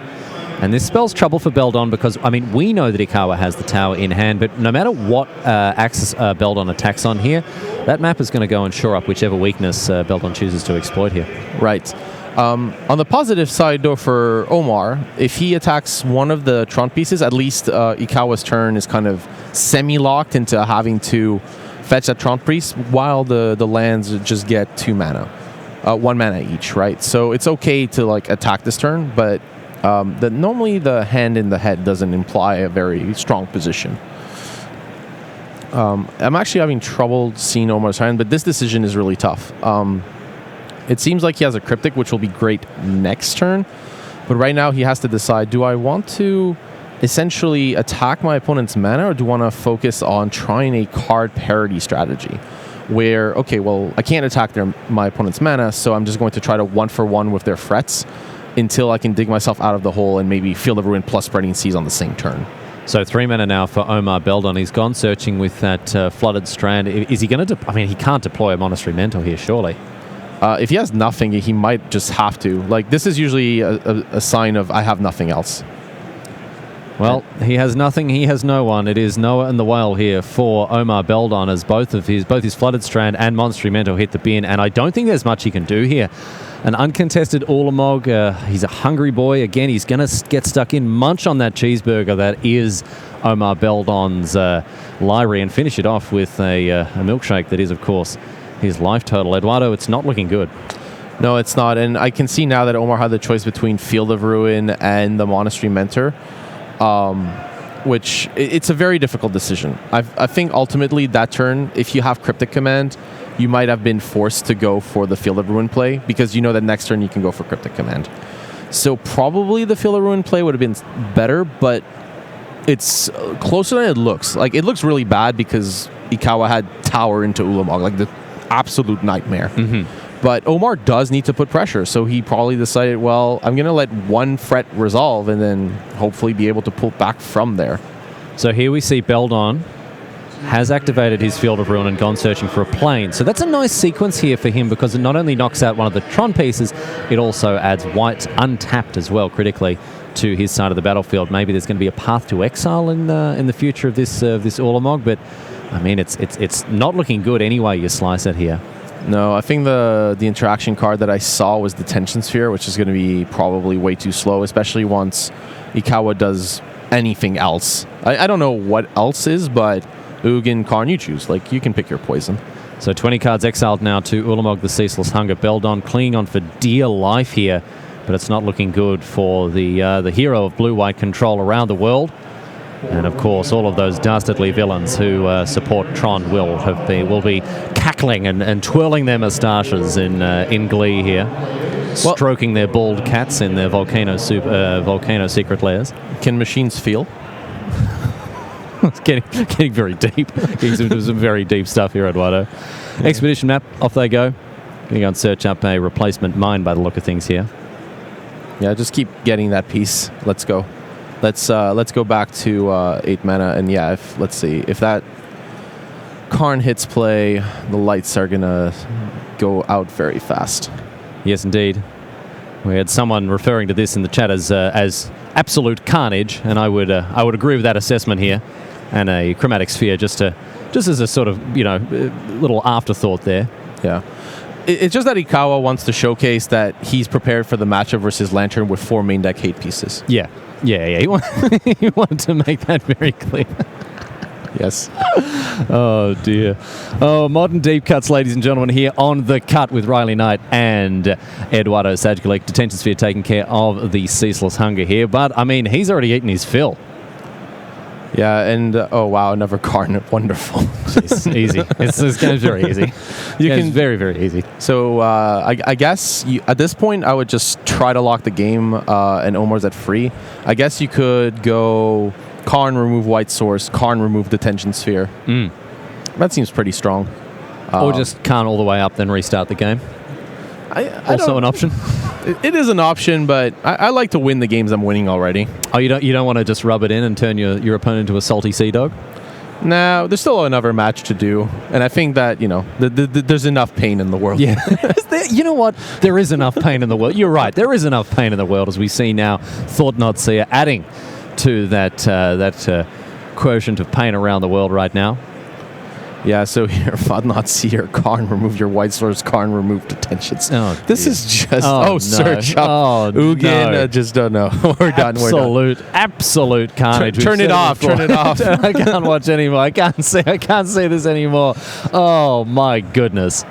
Speaker 1: And this spells trouble for Beldon because, I mean, we know that Ikawa has the tower in hand, but no matter what axis Beldon attacks on here, that map is going to go and shore up whichever weakness Beldon chooses to exploit here.
Speaker 2: Right. On the positive side, though, for Omar, if he attacks one of the Tron pieces, at least Ikawa's turn is kind of semi-locked into having to fetch that Tron piece, while the lands just get 2 mana. 1 mana each, right? So it's okay to attack this turn, but normally the hand in the head doesn't imply a very strong position. I'm actually having trouble seeing Omar's hand, but this decision is really tough. It seems like he has a Cryptic, which will be great next turn. But right now he has to decide, do I want to essentially attack my opponent's mana, or do I want to focus on trying a card parity strategy? Where, okay, well, I can't attack my opponent's mana, so I'm just going to try to 1-for-1 with their threats until I can dig myself out of the hole and maybe Field of Ruin plus Spreading Seas on the same turn.
Speaker 1: So 3 mana now for Omar Beldon. He's gone searching with that Flooded Strand. Is he going to... I mean, he can't deploy a Monastery Mentor here, surely.
Speaker 2: If he has nothing, he might just have to. Like, this is usually a sign of I have nothing else.
Speaker 1: Well, he has nothing, he has no one. It is Noah and the Whale here for Omar Beldon, as both his Flooded Strand and Monastery Mentor hit the bin, and I don't think there's much he can do here. An uncontested Ulamog, he's a hungry boy. Again, he's going to get stuck in, munch on that cheeseburger that is Omar Beldon's library, and finish it off with a milkshake that is, of course, his life total. Eduardo, it's not looking good.
Speaker 2: No, it's not, and I can see now that Omar had the choice between Field of Ruin and the Monastery Mentor, which it's a very difficult decision. I think ultimately that turn, if you have Cryptic Command, you might have been forced to go for the Field of Ruin play, because you know that next turn you can go for Cryptic Command. So probably the Field of Ruin play would have been better, but it's closer than it looks. Like, it looks really bad because Ikawa had Tower into Ulamog, like the absolute nightmare. But Omar does need to put pressure, so he probably decided, well, I'm going to let one threat resolve and then hopefully be able to pull back from there.
Speaker 1: So here we see Beldon has activated his Field of Ruin and gone searching for a plane. So that's a nice sequence here for him, because it not only knocks out one of the Tron pieces, it also adds white untapped as well, critically, to his side of the battlefield. Maybe there's going to be a path to exile in the future of this Ulamog, but I mean, it's not looking good anyway you slice it here.
Speaker 2: No, I think the interaction card that I saw was the Tension Sphere, which is going to be probably way too slow, especially once Ikawa does anything else. I don't know what else is, but Ugin, Karn, you choose. Like, you can pick your poison.
Speaker 1: So 20 cards exiled now to Ulamog, the Ceaseless Hunger. Beldon clinging on for dear life here, but it's not looking good for the hero of blue-white control around the world. And of course, all of those dastardly villains who support Tron will be cackling and twirling their moustaches in glee here, stroking their bald cats in their volcano secret lairs.
Speaker 2: Can machines feel?
Speaker 1: It's getting very deep. Getting into some very deep stuff here, Eduardo. Expedition map, off they go. Going to go and search up a replacement mine by the look of things here.
Speaker 2: Yeah, just keep getting that piece. Let's go. Let's go back to 8 mana, and yeah, let's see if that Karn hits play, the lights are gonna go out very fast.
Speaker 1: Yes, indeed. We had someone referring to this in the chat as absolute carnage, and I would agree with that assessment here. And a Chromatic Sphere just as a sort of little afterthought there.
Speaker 2: Yeah. It's just that Ikawa wants to showcase that he's prepared for the matchup versus Lantern with 4 main deck hate pieces.
Speaker 1: Yeah. He wanted to make that very clear.
Speaker 2: Yes.
Speaker 1: Oh, dear. Oh, Modern Deep Cuts, ladies and gentlemen, here on The Cut with Riley Knight and Eduardo Sagicalic. Detention Sphere taking care of the Ceaseless Hunger here. But, I mean, he's already eaten his fill.
Speaker 2: Yeah, and oh wow, another Karn, wonderful.
Speaker 1: Jeez, easy. This game's very easy. It's very, very easy.
Speaker 2: So I guess at this point I would just try to lock the game, and Omar's at free. I guess you could go Karn, remove White Source, Karn, remove Detention Sphere. That seems pretty strong.
Speaker 1: Or just Karn all the way up, then restart the game. Also an option.
Speaker 2: It is an option, but I like to win the games I'm winning already.
Speaker 1: Oh, you don't want to just rub it in and turn your opponent into a salty sea dog?
Speaker 2: No, there's still another match to do, and I think that there's enough pain in the world.
Speaker 1: Yeah, you know what? There is enough pain in the world. You're right. There is enough pain in the world, as we see now. Thought Not Seer adding to that quotient of pain around the world right now.
Speaker 2: Yeah, so here, Thought Not Seer, Karn, remove your White Source, Karn, remove Detentions. This is just, search up Ugin, just don't know. We're done.
Speaker 1: Absolute carnage.
Speaker 2: Turn it off.
Speaker 1: I can't watch anymore. I can't see this anymore. Oh, my goodness.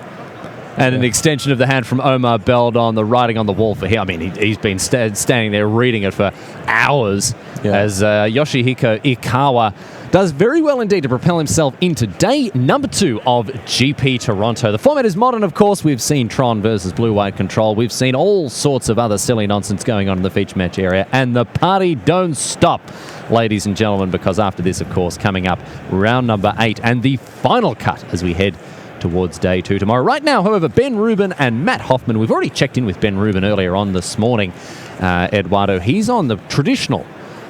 Speaker 1: And an extension of the hand from Omar Beldon, the writing on the wall for him. I mean, he's been standing there reading it for hours as Yoshihiko Ikawa does very well indeed to propel himself into day number 2 of GP Toronto. The format is modern, of course. We've seen Tron versus Blue-White Control. We've seen all sorts of other silly nonsense going on in the feature match area, and the party don't stop, ladies and gentlemen, because after this, of course, coming up, round number 8 and the final cut as we head towards day 2 tomorrow. Right now, however, Ben Rubin and Matt Hoffman, we've already checked in with Ben Rubin earlier on this morning, Eduardo. He's on the traditional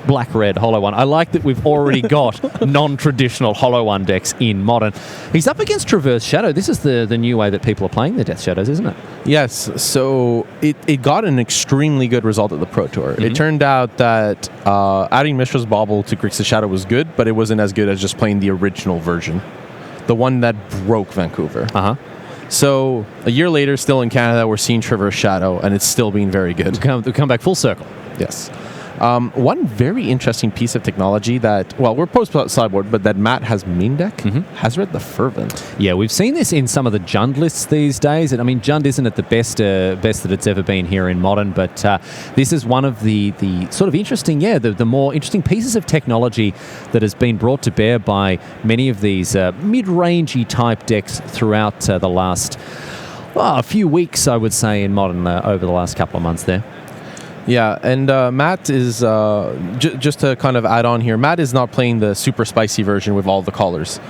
Speaker 1: black-red Hollow One. I like that we've already got non-traditional Hollow One decks in Modern. He's up against Traverse Shadow. This is the new way that people are playing the Death Shadows, isn't it?
Speaker 2: Yes. So it got an extremely good result at the Pro Tour. It turned out that adding Mishra's Bauble to Grixis Shadow was good, but it wasn't as good as just playing the original version, the one that broke Vancouver. So a year later, still in Canada, we're seeing Traverse Shadow, and it's still being very good.
Speaker 1: We've come back full circle.
Speaker 2: Yes. One very interesting piece of technology that, well, we're post-sideboard, but that Matt has main deck, has read the Fervent.
Speaker 1: Yeah, we've seen this in some of the Jund lists these days. And I mean, Jund isn't at the best that it's ever been here in Modern, but this is one of the sort of interesting, the more interesting pieces of technology that has been brought to bear by many of these mid-rangey type decks throughout the last a few weeks, I would say, in Modern over the last couple of months there.
Speaker 2: Yeah, and Matt is, just to kind of add on here, Matt is not playing the super spicy version with all the colors.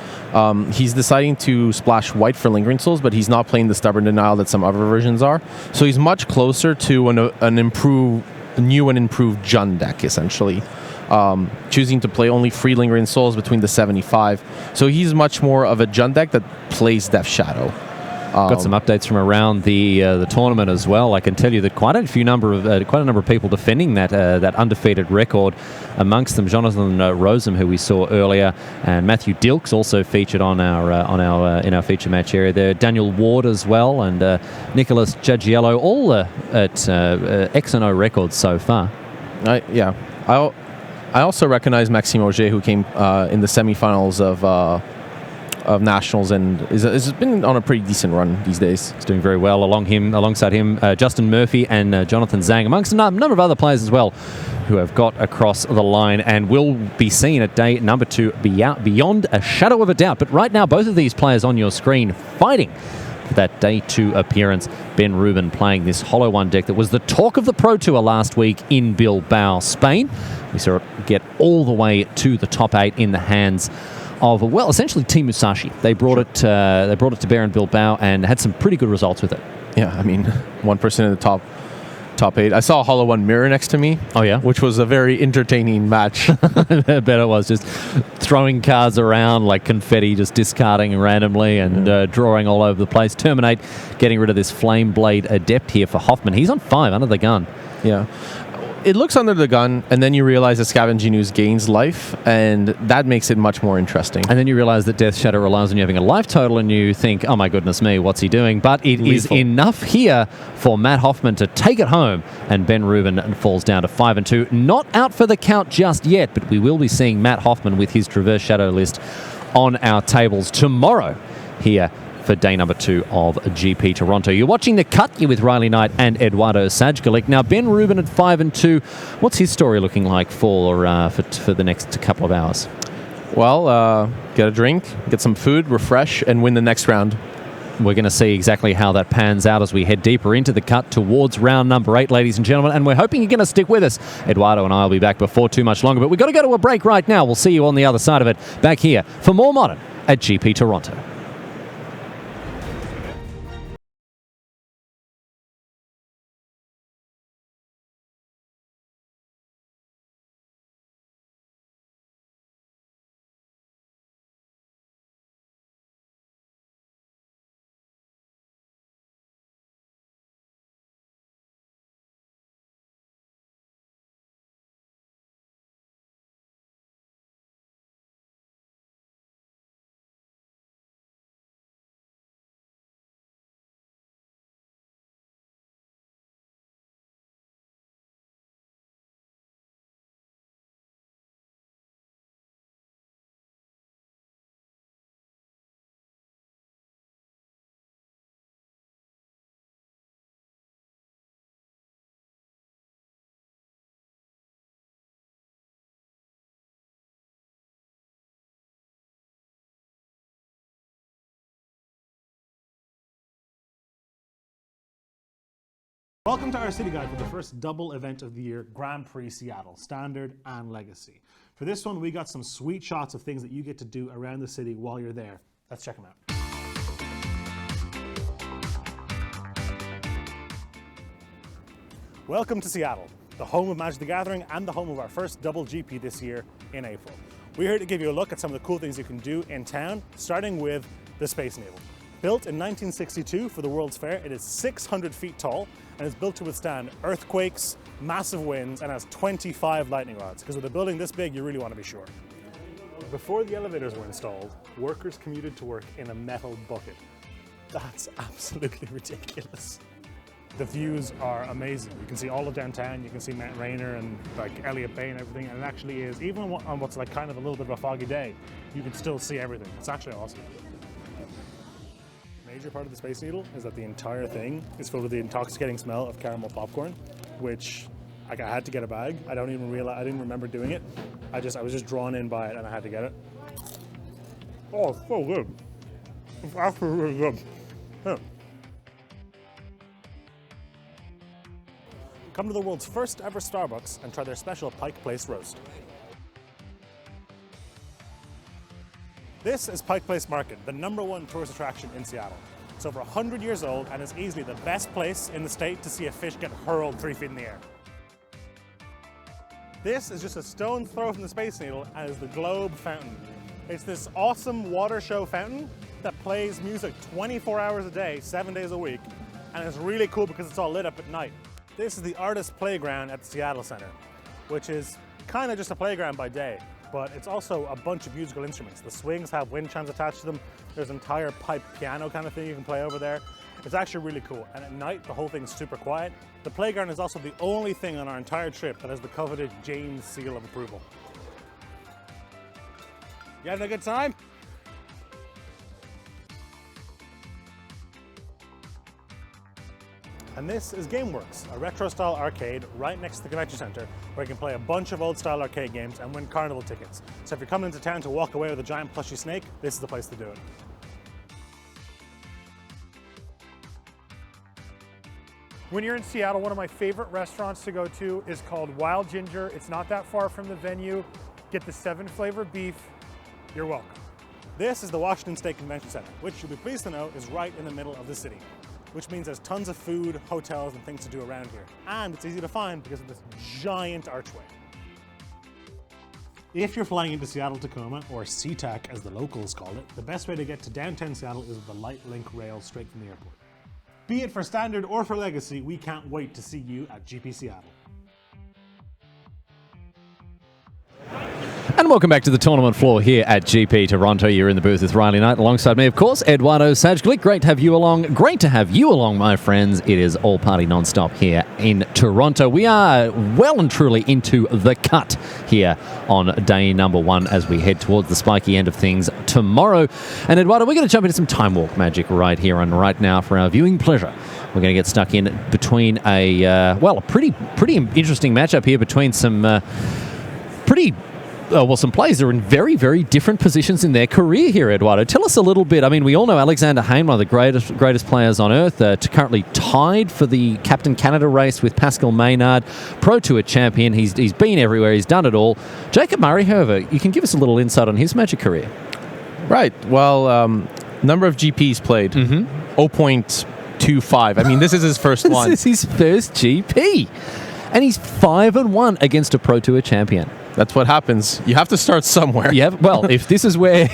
Speaker 2: He's deciding to splash white for Lingering Souls, but he's not playing the Stubborn Denial that some other versions are. So he's much closer to an improved, new and improved Jund deck, essentially. Choosing to play only 3 Lingering Souls between the 75. So he's much more of a Jund deck that plays Death Shadow.
Speaker 1: Got some updates from around the tournament as well. I can tell you that quite a number of people defending that undefeated record. Amongst them, Jonathan Rosem, who we saw earlier, and Matthew Dilks also featured in our feature match area there. Daniel Ward as well, and Nicholas Giaggiello, all at X and O records so far.
Speaker 2: I also recognize Maxime Auger, who came in the semifinals of Nationals and has been on a pretty decent run these days.
Speaker 1: He's doing very well. Alongside him, Justin Murphy and Jonathan Zhang, amongst a number of other players as well, who have got across the line and will be seen at day number 2 beyond a shadow of a doubt. But right now, both of these players on your screen fighting for that day 2 appearance. Ben Rubin playing this Hollow One deck that was the talk of the Pro Tour last week in Bilbao, Spain. We saw it get all the way to the top 8 in the hands of, well, essentially Team Musashi. They brought it to bear in Bilbao and had some pretty good results with it.
Speaker 2: Yeah, I mean, 1% in the top 8. I saw a Hollow One mirror next to me.
Speaker 1: Oh, yeah?
Speaker 2: Which was a very entertaining match.
Speaker 1: I bet it was, just throwing cards around like confetti, just discarding randomly and drawing all over the place. Terminate, getting rid of this Flame Blade Adept here for Hoffman. He's on 5 under the gun.
Speaker 2: Yeah. It looks under the gun, and then you realize that Scavenging Ooze gains life, and that makes it much more interesting.
Speaker 1: And then you realize that Death Shadow relies on you having a life total, and you think, oh my goodness me, what's he doing? But it is enough here for Matt Hoffman to take it home, and Ben Rubin falls down to 5 and 2. Not out for the count just yet, but we will be seeing Matt Hoffman with his Traverse Shadow list on our tables tomorrow here for day number 2 of GP Toronto. You're watching The Cut. You're with Riley Knight and Eduardo Sajgalik. Now, Ben Rubin at 5 and 2. What's his story looking like for the next couple of hours?
Speaker 2: Well, get a drink, get some food, refresh, and win the next round.
Speaker 1: We're going to see exactly how that pans out as we head deeper into the cut towards round number 8, ladies and gentlemen. And we're hoping you're going to stick with us. Eduardo and I will be back before too much longer. But we've got to go to a break right now. We'll see you on the other side of it back here for more Modern at GP Toronto.
Speaker 3: Welcome to our city guide for the first double event of the year, Grand Prix Seattle, Standard and Legacy. For this one, we got some sweet shots of things that you get to do around the city while you're there. Let's check them out. Welcome to Seattle, the home of Magic the Gathering and the home of our first double GP this year in April. We're here to give you a look at some of the cool things you can do in town, starting with the Space Needle. Built in 1962 for the World's Fair, it is 600 feet tall and is built to withstand earthquakes, massive winds, and has 25 lightning rods. Because with a building this big, you really want to be sure. Before the elevators were installed, workers commuted to work in a metal bucket. That's absolutely ridiculous. The views are amazing. You can see all of downtown, you can see Mount Rainier and like Elliott Bay and everything, and it actually is, even on what's like kind of a little bit of a foggy day, you can still see everything. It's actually awesome. Major part of the Space Needle is that the entire thing is filled with the intoxicating smell of caramel popcorn, which like I had to get a bag. I didn't remember doing it. I was just drawn in by it and I had to get it. Oh, it's so good. It's actually really good. Yeah. Come to the world's first ever Starbucks and try their special Pike Place roast. This is Pike Place Market, the #1 tourist attraction in Seattle. It's over 100 years old and is easily the best place in the state to see a fish get hurled 3 feet in the air. This is just a stone's throw from the Space Needle and is the Globe Fountain. It's this awesome water show fountain that plays music 24 hours a day, 7 days a week, and it's really cool because it's all lit up at night. This is the Artist Playground at the Seattle Center, which is kind of just a playground by day, but it's also a bunch of musical instruments. The swings have wind chimes attached to them. There's an entire pipe piano kind of thing you can play over there. It's actually really cool, and at night the whole thing's super quiet. The playground is also the only thing on our entire trip that has the coveted James seal of approval. You having a good time? And this is GameWorks, a retro-style arcade right next to the convention center where you can play a bunch of old-style arcade games and win carnival tickets. So if you're coming into town to walk away with a giant plushy snake, this is the place to do it.
Speaker 4: When you're in Seattle, one of my favorite restaurants to go to is called Wild Ginger. It's not that far from the venue. Get the 7-flavor beef. You're welcome.
Speaker 3: This is the Washington State Convention Center, which you'll be pleased to know is right in the middle of the city, which means there's tons of food, hotels, and things to do around here. And it's easy to find because of this giant archway. If you're flying into Seattle-Tacoma, or SeaTac as the locals call it, the best way to get to downtown Seattle is with the Light Link rail straight from the airport. Be it for Standard or for Legacy, we can't wait to see you at GP Seattle.
Speaker 1: And welcome back to the tournament floor here at GP Toronto. You're in the booth with Riley Knight. Alongside me, of course, Eduardo Sajglic. Great to have you along. Great to have you along, my friends. It is all party non-stop here in Toronto. We are well and truly into the cut here on day #1 as we head towards the spiky end of things tomorrow. And Eduardo, we're going to jump into some time warp magic right here and right now for our viewing pleasure. We're going to get stuck in between a pretty interesting matchup here between some some players are in very, very different positions in their career here, Eduardo. Tell us a little bit. I mean, we all know Alexander Hayne, one of the greatest players on earth, currently tied for the Captain Canada race with Pascal Maynard, Pro Tour champion. He's been everywhere. He's done it all. Jacob Murray, however, you can give us a little insight on his Magic career.
Speaker 2: Right. Well, number of GPs played, 0.25. I mean, this is his first one.
Speaker 1: This is his first GP. And he's 5-1 against a Pro Tour champion.
Speaker 2: That's what happens. You have to start somewhere.
Speaker 1: Yeah. Well, if this is where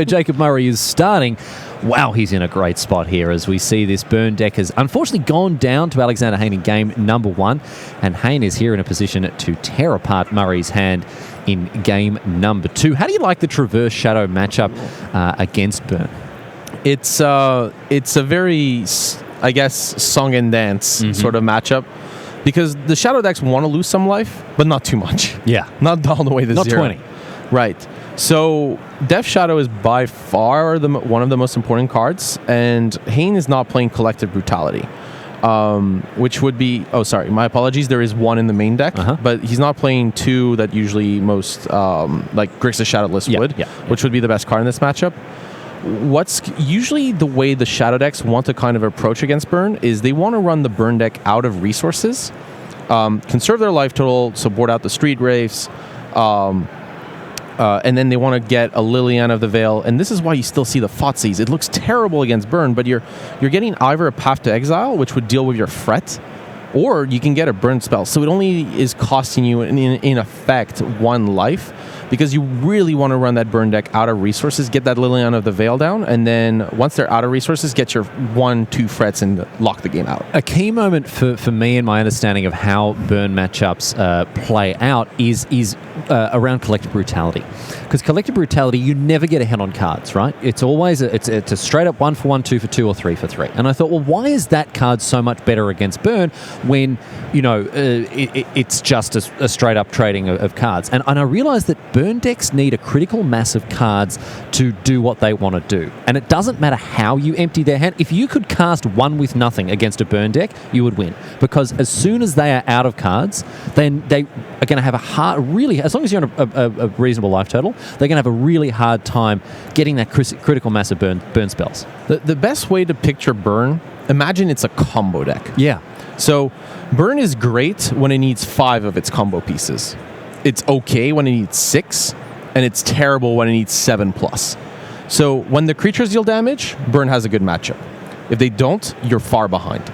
Speaker 1: Jacob Murray is starting, wow, he's in a great spot here as we see this burn deck has unfortunately gone down to Alexander Hayne in game #1, and Hayne is here in a position to tear apart Murray's hand in game #2. How do you like the Traverse Shadow matchup against Burn?
Speaker 2: It's a very, I guess, song and dance sort of matchup. Because the Shadow decks want to lose some life, but not too much.
Speaker 1: Yeah.
Speaker 2: Not all the way to
Speaker 1: not
Speaker 2: 0.
Speaker 1: 20.
Speaker 2: Right. So Death Shadow is by far one of the most important cards, and Hane is not playing Collective Brutality, which would be... Oh, sorry. My apologies. There is one in the main deck, but he's not playing 2 that usually most, like Grixis Shadowless would, which would be the best card in this matchup. what's usually the way the shadow decks want to kind of approach against burn is they want to run the burn deck out of resources, conserve their life total, so board out the street wraiths, and then they want to get a Liliana of the Veil, and this is why you still see the Thoughtseize. It looks terrible against burn, but you're getting either a Path to Exile, which would deal with your Fret, or you can get a burn spell. So it only is costing you, in effect, 1 life, because you really want to run that burn deck out of resources, get that Liliana of the Veil down, and then once they're out of resources, get your 1-2 Frets and lock the game out.
Speaker 1: A key moment for me in my understanding of how burn matchups play out is around Collective Brutality. Because Collective Brutality, you never get ahead on cards, right? It's always it's a straight up 1 for 1, 2 for 2, or 3 for 3. And I thought, well, why is that card so much better against burn when, it's just a straight up trading of cards? And I realized that burn decks need a critical mass of cards to do what they want to do. And it doesn't matter how you empty their hand. If you could cast 1 with nothing against a burn deck, you would win. Because as soon as they are out of cards, then they are going to have as long as you're on a reasonable life total, they're going to have a really hard time getting that critical mass of burn spells.
Speaker 2: The best way to picture burn, imagine it's a combo deck.
Speaker 1: Yeah.
Speaker 2: So burn is great when it needs 5 of its combo pieces. It's okay when it needs 6, and it's terrible when it needs 7+. So when the creatures deal damage, burn has a good matchup. If they don't, you're far behind.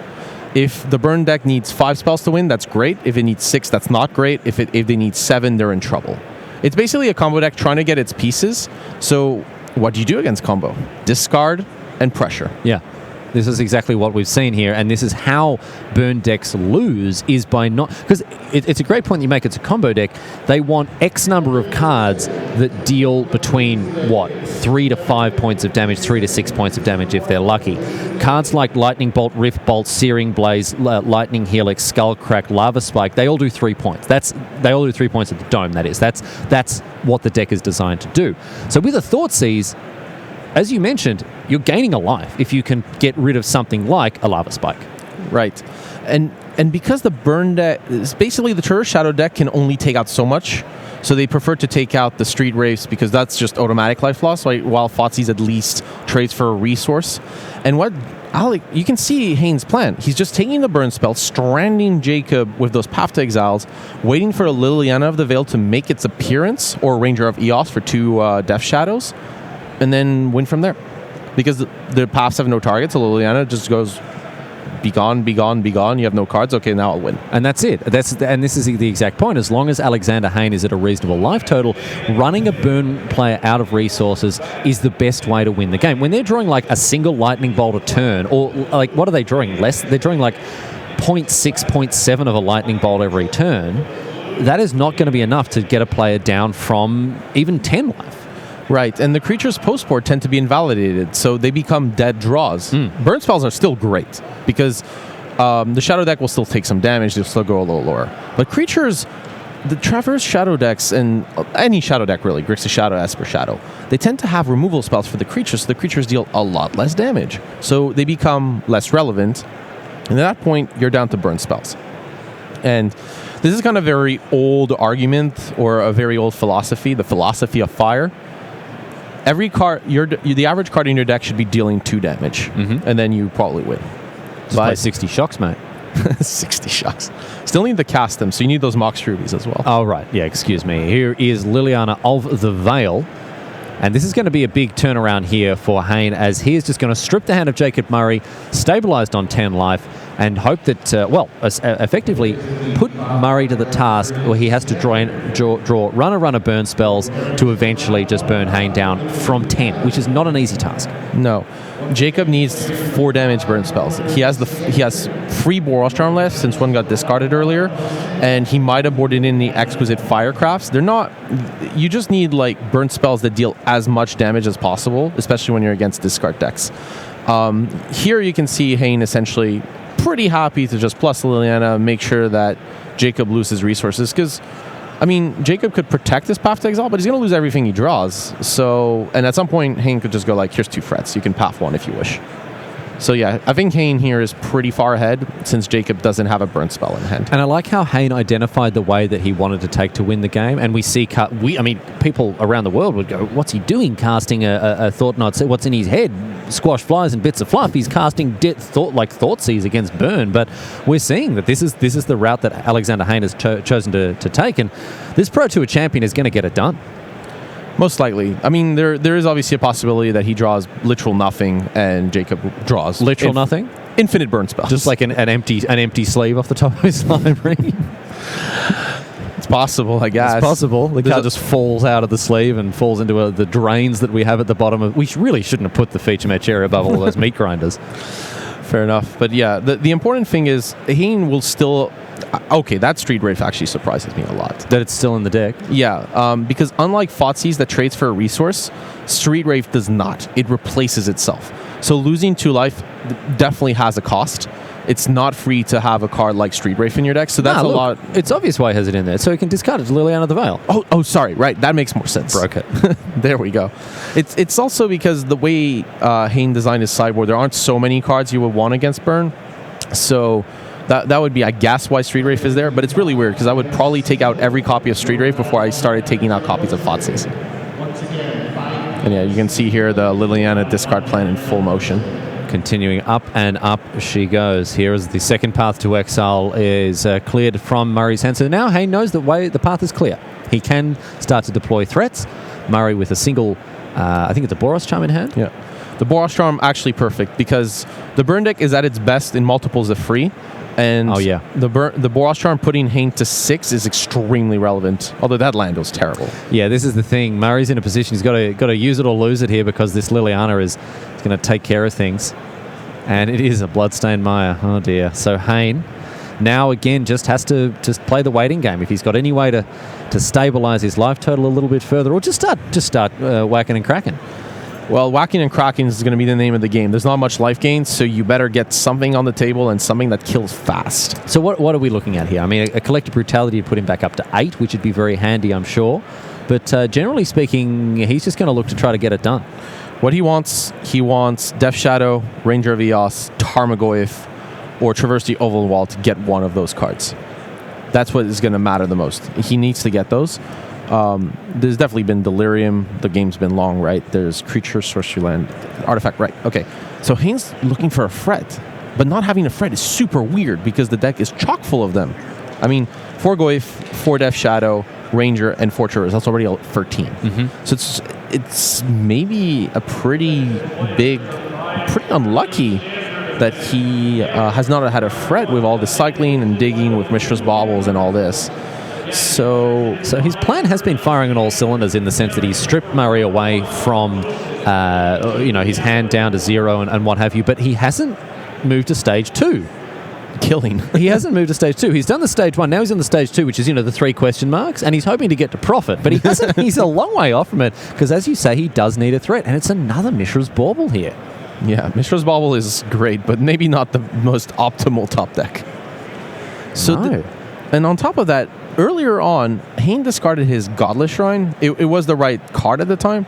Speaker 2: If the burn deck needs 5 spells to win, that's great. If it needs 6, that's not great. If they need 7, they're in trouble. It's basically a combo deck trying to get its pieces. So what do you do against combo? Discard and pressure.
Speaker 1: Yeah. This is exactly what we've seen here, and this is how burn decks lose, is by not... Because it's a great point you make, it's a combo deck. They want X number of cards that deal between, 3 to 5 points of damage, 3 to 6 points of damage if they're lucky. Cards like Lightning Bolt, Rift Bolt, Searing Blaze, Lightning Helix, Skull Crack, Lava Spike, they all do 3 points. They all do 3 points at the dome, that is. That's what the deck is designed to do. So with a Thoughtseize, as you mentioned, you're gaining a life if you can get rid of something like a Lava Spike.
Speaker 2: Right. And because the burn deck, basically the Turret Shadow deck can only take out so much, so they prefer to take out the Street Wraiths because that's just automatic life loss, right? While Thoughtseize at least trades for a resource. And you can see Hayne's plan. He's just taking the burn spell, stranding Jacob with those Path to Exiles, waiting for a Liliana of the Veil to make its appearance, or Ranger of Eos for 2 Death Shadows, and then win from there. Because the paths have no targets, so Liliana just goes, be gone, be gone, be gone. You have no cards. Okay, now I'll win.
Speaker 1: And that's it. And this is the exact point. As long as Alexander Hayne is at a reasonable life total, running a burn player out of resources is the best way to win the game. When they're drawing like a single lightning bolt a turn, or like, what are they drawing? Less? They're drawing like 0.6, 0.7 of a lightning bolt every turn. That is not going to be enough to get a player down from even 10 life.
Speaker 2: Right, and the creatures post-board tend to be invalidated, so they become dead draws. Burn spells are still great, because the Shadow deck will still take some damage, they'll still go a little lower. But creatures, the Traverse Shadow decks, and any Shadow deck really, Grixis Shadow, Esper Shadow, they tend to have removal spells for the creatures, so the creatures deal a lot less damage. So they become less relevant, and at that point, you're down to burn spells. And this is kind of a very old argument, or a very old philosophy, the philosophy of fire. Every card, the average card in your deck should be dealing 2 damage, and then you probably win.
Speaker 1: Just play 60 shocks, mate.
Speaker 2: 60 shocks. Still need to cast them, so you need those Mox Rubies as well.
Speaker 1: Oh, right. Yeah, excuse me. Here is Liliana of the Veil. And this is going to be a big turnaround here for Hayne, as he is just going to strip the hand of Jacob Murray, stabilized on 10 life, and hope that, effectively put Murray to the task where he has to draw runner burn spells to eventually just burn Hayne down from 10, which is not an easy task.
Speaker 2: No. Jacob needs 4 damage burn spells. He has 3 Borostron left since one got discarded earlier, and he might have boarded in the Exquisite Firecrafts. They're not... You just need like burn spells that deal as much damage as possible, especially when you're against discard decks. Here you can see Hayne essentially pretty happy to just plus Liliana, make sure that Jacob loses resources, because Jacob could protect his Path to Exile, but he's going to lose everything he draws. So, and at some point, Hayne could just go like, here's 2 Frets. You can path 1 if you wish. So yeah, I think Hane here is pretty far ahead since Jacob doesn't have a burn spell in hand.
Speaker 1: And I like how Hayne identified the way that he wanted to take to win the game. And we see, people around the world would go, what's he doing casting a Thought Knot? What's in his head? Squash flies and bits of fluff. He's casting Thoughtseize against burn. But we're seeing that this is the route that Alexander Hayne has chosen to take. And this Pro Tour champion is going to get it done.
Speaker 2: Most likely. I mean, there is obviously a possibility that he draws literal nothing and Jacob draws
Speaker 1: literal nothing?
Speaker 2: Infinite burn spells.
Speaker 1: Just like an empty sleeve off the top of his library.
Speaker 2: It's possible, I guess.
Speaker 1: It's possible. The card just falls out of the sleeve and falls into the drains that we have at the bottom of... We really shouldn't have put the feature match area above all those meat grinders.
Speaker 2: Fair enough. But yeah, the important thing is Hane will still... Okay, that Street Wraith actually surprises me a lot.
Speaker 1: That it's still in the deck?
Speaker 2: Yeah, because unlike Thoughtseize that trades for a resource, Street Wraith does not. It replaces itself. So losing 2 life definitely has a cost. It's not free to have a card like Street Wraith in your deck, so that's a lot.
Speaker 1: It's obvious why he has it in there, so he can discard it to Liliana the Veil.
Speaker 2: Oh, sorry, right. That makes more sense.
Speaker 1: Broke it.
Speaker 2: There we go. It's also because the way Hane designed his sideboard, there aren't so many cards you would want against burn. So that would be, I guess, why Street Wraith is there. But it's really weird because I would probably take out every copy of Street Wraith before I started taking out copies of Thoughtseize. And yeah, you can see here the Liliana discard plan in full motion.
Speaker 1: Continuing up and up she goes. Here is the second path to exile is cleared from Murray's hand. So now Hayne knows the path is clear. He can start to deploy threats. Murray with a single, I think it's a Boros Charm in hand.
Speaker 2: Yeah. The Boros Charm actually perfect because the burn deck is at its best in multiples of free. And the Boros Charm putting Hane to 6 is extremely relevant, although that land was terrible.
Speaker 1: Yeah, this is the thing. Murray's in a position, he's got to use it or lose it here because this Liliana is going to take care of things. And it is a Bloodstained Mire. Oh dear. So Hane now again just has to play the waiting game. If he's got any way to stabilize his life total a little bit further, or just start whacking and cracking.
Speaker 2: Well, whacking and cracking is going to be the name of the game. There's not much life gain, so you better get something on the table and something that kills fast.
Speaker 1: So what are we looking at here? I mean, a Collective Brutality would put him back up to 8, which would be very handy, I'm sure. But generally speaking, he's just going to look to try to get it done.
Speaker 2: What he wants Death Shadow, Ranger of Eos, Tarmogoyf, or Traverse the Oval Wall to get one of those cards. That's what is going to matter the most. He needs to get those. There's definitely been Delirium. The game's been long, right? There's Creature, Sorcery Land, Artifact, right? Okay. So Hane's looking for a threat, but not having a threat is super weird because the deck is chock full of them. I mean, 4 Goyf, 4 Death Shadow, Ranger, and 4 Traverse. That's already 13. Mm-hmm. So it's maybe a pretty unlucky that he has not had a threat with all the cycling and digging with Mishra's Baubles and all this. So
Speaker 1: his plan has been firing on all cylinders in the sense that he's stripped Murray away from his hand down to 0 and what have you, but he hasn't moved to stage 2.
Speaker 2: Killing.
Speaker 1: He hasn't moved to stage 2. He's done the stage 1. Now he's on the stage 2, which is, the 3 question marks, and he's hoping to get to profit, but he hasn't. He's a long way off from it because, as you say, he does need a threat, and it's another Mishra's Bauble here.
Speaker 2: Yeah, Mishra's Bauble is great, but maybe not the most optimal top deck. And on top of that, earlier on, Hane discarded his Godless Shrine. It was the right card at the time.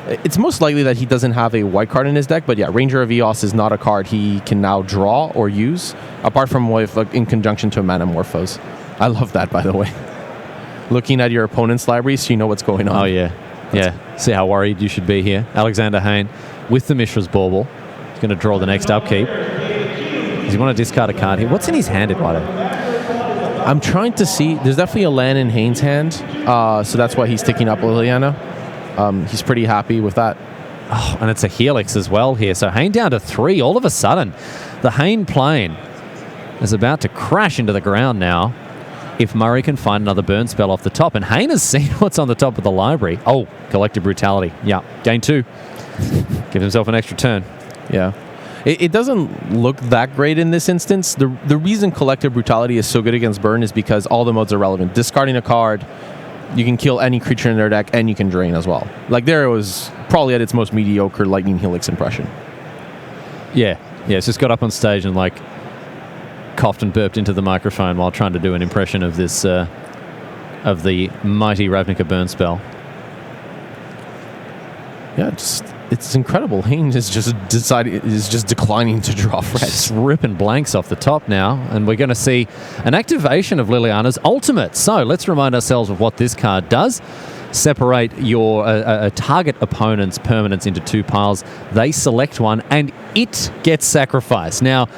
Speaker 2: It's most likely that he doesn't have a white card in his deck, but yeah, Ranger of Eos is not a card he can now draw or use, apart from in conjunction to a Manamorphose. I love that, by the way. Looking at your opponent's library so you know what's going on.
Speaker 1: Oh, yeah. See how worried you should be here. Alexander Hayne with the Mishra's Bauble. He's going to draw the next upkeep. Does he want to discard a card here? What's in his hand, Eduardo?
Speaker 2: I'm trying to see. There's definitely a land in Hane's hand, so that's why he's sticking up Liliana. He's pretty happy with that.
Speaker 1: Oh, and it's a Helix as well here. So Hane down to 3. All of a sudden, the Hane plane is about to crash into the ground now if Murray can find another burn spell off the top. And Hane has seen what's on the top of the library. Oh, Collective Brutality. Yeah, gain 2. Give himself an extra turn.
Speaker 2: Yeah. It doesn't look that great in this instance. The reason Collective Brutality is so good against burn is because all the modes are relevant. Discarding a card, you can kill any creature in their deck, and you can drain as well. Like, there it was probably at its most mediocre Lightning Helix impression.
Speaker 1: Yeah, it's just got up on stage and, coughed and burped into the microphone while trying to do an impression of this, of the mighty Ravnica burn spell.
Speaker 2: Yeah, just it's incredible. Hayne is just declining to draw
Speaker 1: Just
Speaker 2: threats.
Speaker 1: ripping blanks off the top now, and we're going to see an activation of Liliana's ultimate. So let's remind ourselves of what this card does. Separate your target opponent's permanents into 2 piles. They select one, and it gets sacrificed. Now,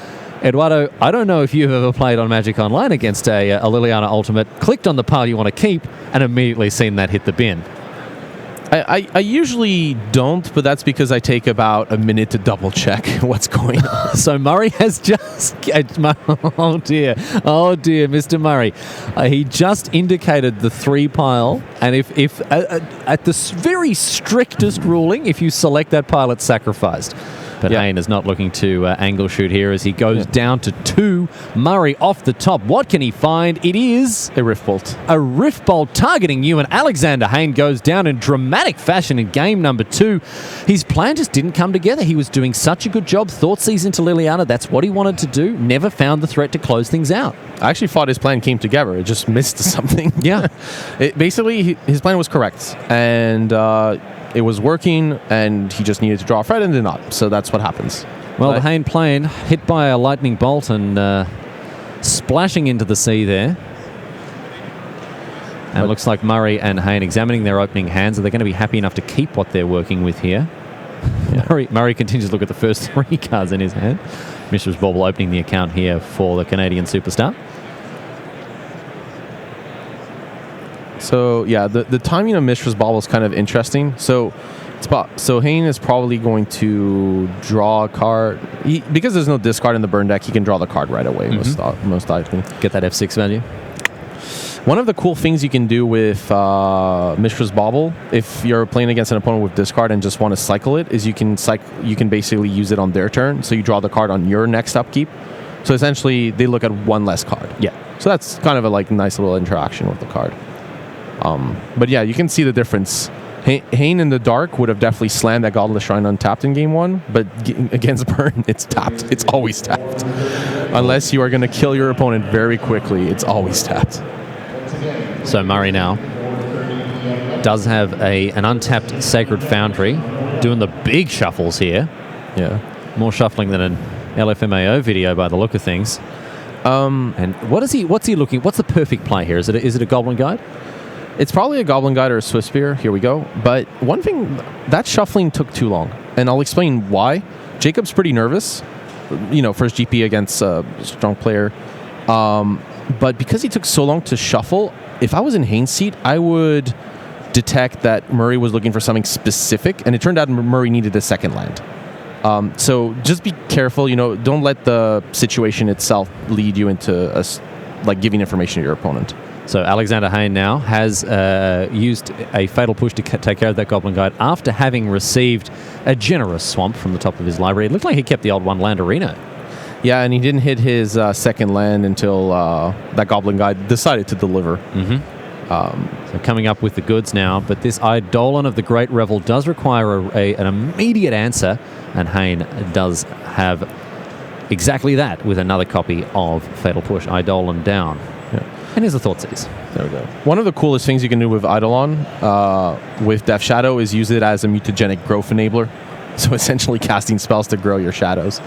Speaker 1: Eduardo, I don't know if you've ever played on Magic Online against a Liliana ultimate, clicked on the pile you want to keep, and immediately seen that hit the bin.
Speaker 2: I usually don't, but that's because I take about a minute to double check what's going on.
Speaker 1: So Murray has just... Oh, dear, Mr. Murray. He just indicated the 3 pile, and if at the very strictest ruling, if you select that pile, it's sacrificed. But Hayne is not looking to angle shoot here as he goes down to 2. Murray off the top. What can he find? It is
Speaker 2: A Rift Bolt.
Speaker 1: a Rift Bolt targeting you, and Alexander Hayne goes down in dramatic fashion in game number 2. His plan just didn't come together. He was doing such a good job. Thoughtseize into Liliana. That's what he wanted to do. Never found the threat to close things out.
Speaker 2: I actually thought his plan came together. It just missed something.
Speaker 1: Yeah.
Speaker 2: Basically, his plan was correct. And it was working, and he just needed to draw a threat and did not. So that's what happens.
Speaker 1: Well, the Hayne plane hit by a lightning bolt and splashing into the sea there. And it looks like Murray and Hayne examining their opening hands. Are they going to be happy enough to keep what they're working with here? Yeah. Murray continues to look at the first 3 cards in his hand. Mishra's Bauble opening the account here for the Canadian superstar.
Speaker 2: So, yeah, the timing of Mishra's Bauble is kind of interesting. So Hayne is probably going to draw a card. Because there's no discard in the burn deck, he can draw the card right away, most likely.
Speaker 1: Get that F6 value.
Speaker 2: One of the cool things you can do with Mishra's Bauble, if you're playing against an opponent with discard and just want to cycle it, is you can basically use it on their turn. So you draw the card on your next upkeep. So essentially, they look at 1 less card.
Speaker 1: Yeah.
Speaker 2: So that's kind of a nice little interaction with the card. But yeah, you can see the difference. Hane in the dark would have definitely slammed that Godless Shrine untapped in game 1, but against Burn, it's tapped. It's always tapped. Unless you are going to kill your opponent very quickly, it's always tapped.
Speaker 1: So Murray now does have an untapped Sacred Foundry, doing the big shuffles here.
Speaker 2: Yeah.
Speaker 1: More shuffling than an LFMAO video by the look of things. And what's he looking? What's the perfect play here? Is it a Goblin Guide?
Speaker 2: It's probably a Goblin Guide or a Swift Spear. Here we go. But one thing, that shuffling took too long. And I'll explain why. Jacob's pretty nervous. First GP against a strong player. But because he took so long to shuffle, if I was in Hane's seat, I would detect that Murray was looking for something specific. And it turned out Murray needed a second land. So just be careful. Don't let the situation itself lead you into giving information to your opponent.
Speaker 1: So Alexander Hayne now has used a Fatal Push to take care of that Goblin Guide after having received a generous swamp from the top of his library. It looked like he kept the old one land Arena.
Speaker 2: Yeah, and he didn't hit his second land until that Goblin Guide decided to deliver.
Speaker 1: So coming up with the goods now, but this Eidolon of the Great Revel does require an immediate answer, and Hayne does have exactly that with another copy of Fatal Push. Eidolon down.
Speaker 2: Yeah.
Speaker 1: And here's the Thoughtseize.
Speaker 2: There we go. One of the coolest things you can do with Eidolon, with Death Shadow, is use it as a mutagenic growth enabler. So essentially casting spells to grow your shadows.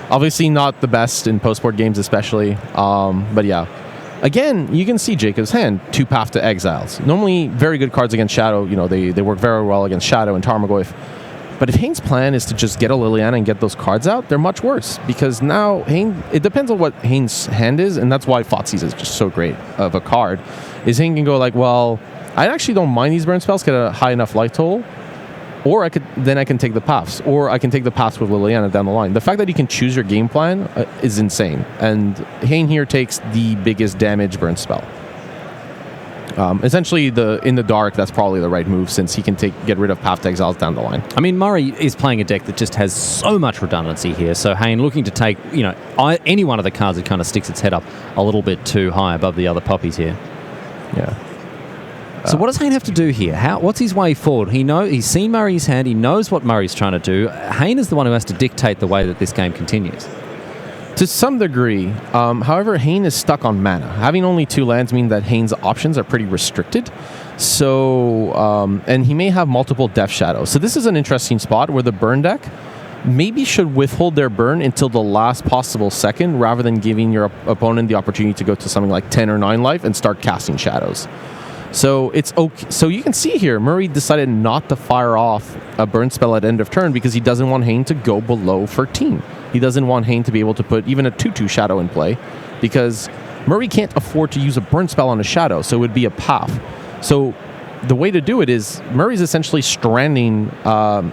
Speaker 2: Obviously not the best in post-board games especially, but yeah. Again, you can see Jacob's hand, 2 Path to Exiles. Normally very good cards against Shadow, they work very well against Shadow and Tarmogoyf. But if Hane's plan is to just get a Liliana and get those cards out, they're much worse. Because now, it depends on what Hane's hand is, and that's why Thoughtseize is just so great of a card, is Hane can go I actually don't mind these burn spells, get a high enough life total, or I can take the paths, or I can take the paths with Liliana down the line. The fact that you can choose your game plan is insane. And Hane here takes the biggest damage burn spell. Essentially, in the dark, that's probably the right move since he can get rid of Path to Exiles down the line.
Speaker 1: I mean, Murray is playing a deck that just has so much redundancy here. So Hayne looking to take, any one of the cards that kind of sticks its head up a little bit too high above the other poppies here.
Speaker 2: Yeah.
Speaker 1: So what does Hayne have to do here? What's his way forward? He's seen Murray's hand. He knows what Murray's trying to do. Hayne is the one who has to dictate the way that this game continues.
Speaker 2: To some degree. However, Hane is stuck on mana. Having only 2 lands means that Hane's options are pretty restricted. So, and he may have multiple Death Shadows. So this is an interesting spot where the burn deck maybe should withhold their burn until the last possible second rather than giving your opponent the opportunity to go to something like 10 or 9 life and start casting shadows. So it's okay. So you can see here, Murray decided not to fire off a burn spell at end of turn because he doesn't want Hane to go below 13. He doesn't want Hane to be able to put even a 2/2 shadow in play because Murray can't afford to use a burn spell on a shadow, so it would be a path. So the way to do it is Murray's essentially stranding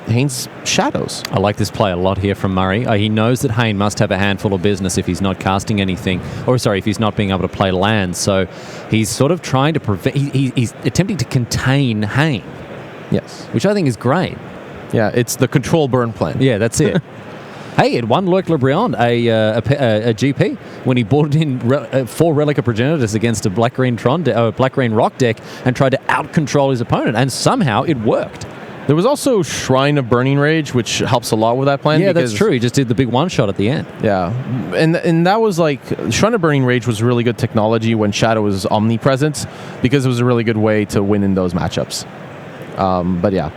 Speaker 2: Hane's shadows.
Speaker 1: I like this play a lot here from Murray. He knows that Hane must have a handful of business if he's not casting anything, or sorry, if he's not being able to play lands. So he's sort of trying to prevent, he's attempting to contain Hane.
Speaker 2: Yes.
Speaker 1: Which I think is great.
Speaker 2: Yeah, it's the control burn plan.
Speaker 1: Yeah, that's it. Hey, it won Loic Le Briand a GP when he brought in 4 Relic of Progenitors against a black-green Tron, black-green rock deck and tried to out-control his opponent, and somehow it worked.
Speaker 2: There was also Shrine of Burning Rage, which helps a lot with that plan.
Speaker 1: Yeah, that's true. He just did the big one-shot at the end.
Speaker 2: Yeah, and that was like, Shrine of Burning Rage was really good technology when Shadow was omnipresent because it was a really good way to win in those matchups. But yeah.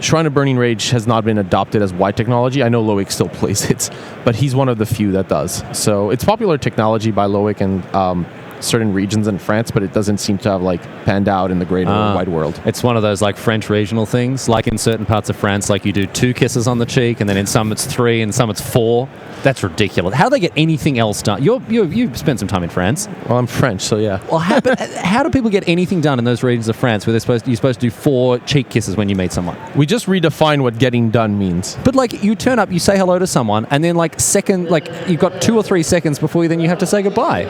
Speaker 2: Shrine of Burning Rage has not been adopted as wide technology. I know Loic still plays it, but he's one of the few that does. So it's popular technology by Loic and certain regions in France, but it doesn't seem to have like panned out in the greater wide world.
Speaker 1: It's one of those like French regional things, like in certain parts of France, like you do 2 kisses on the cheek, and then in some it's 3, and some it's 4. That's ridiculous. How do they get anything else done? You've spent some time in France.
Speaker 2: Well, I'm French, so yeah.
Speaker 1: Well, how do people get anything done in those regions of France where you're supposed to do 4 cheek kisses when you meet someone?
Speaker 2: We just redefine what getting done means.
Speaker 1: But like you turn up, you say hello to someone, and then like you've got 2 or 3 seconds before you have to say goodbye.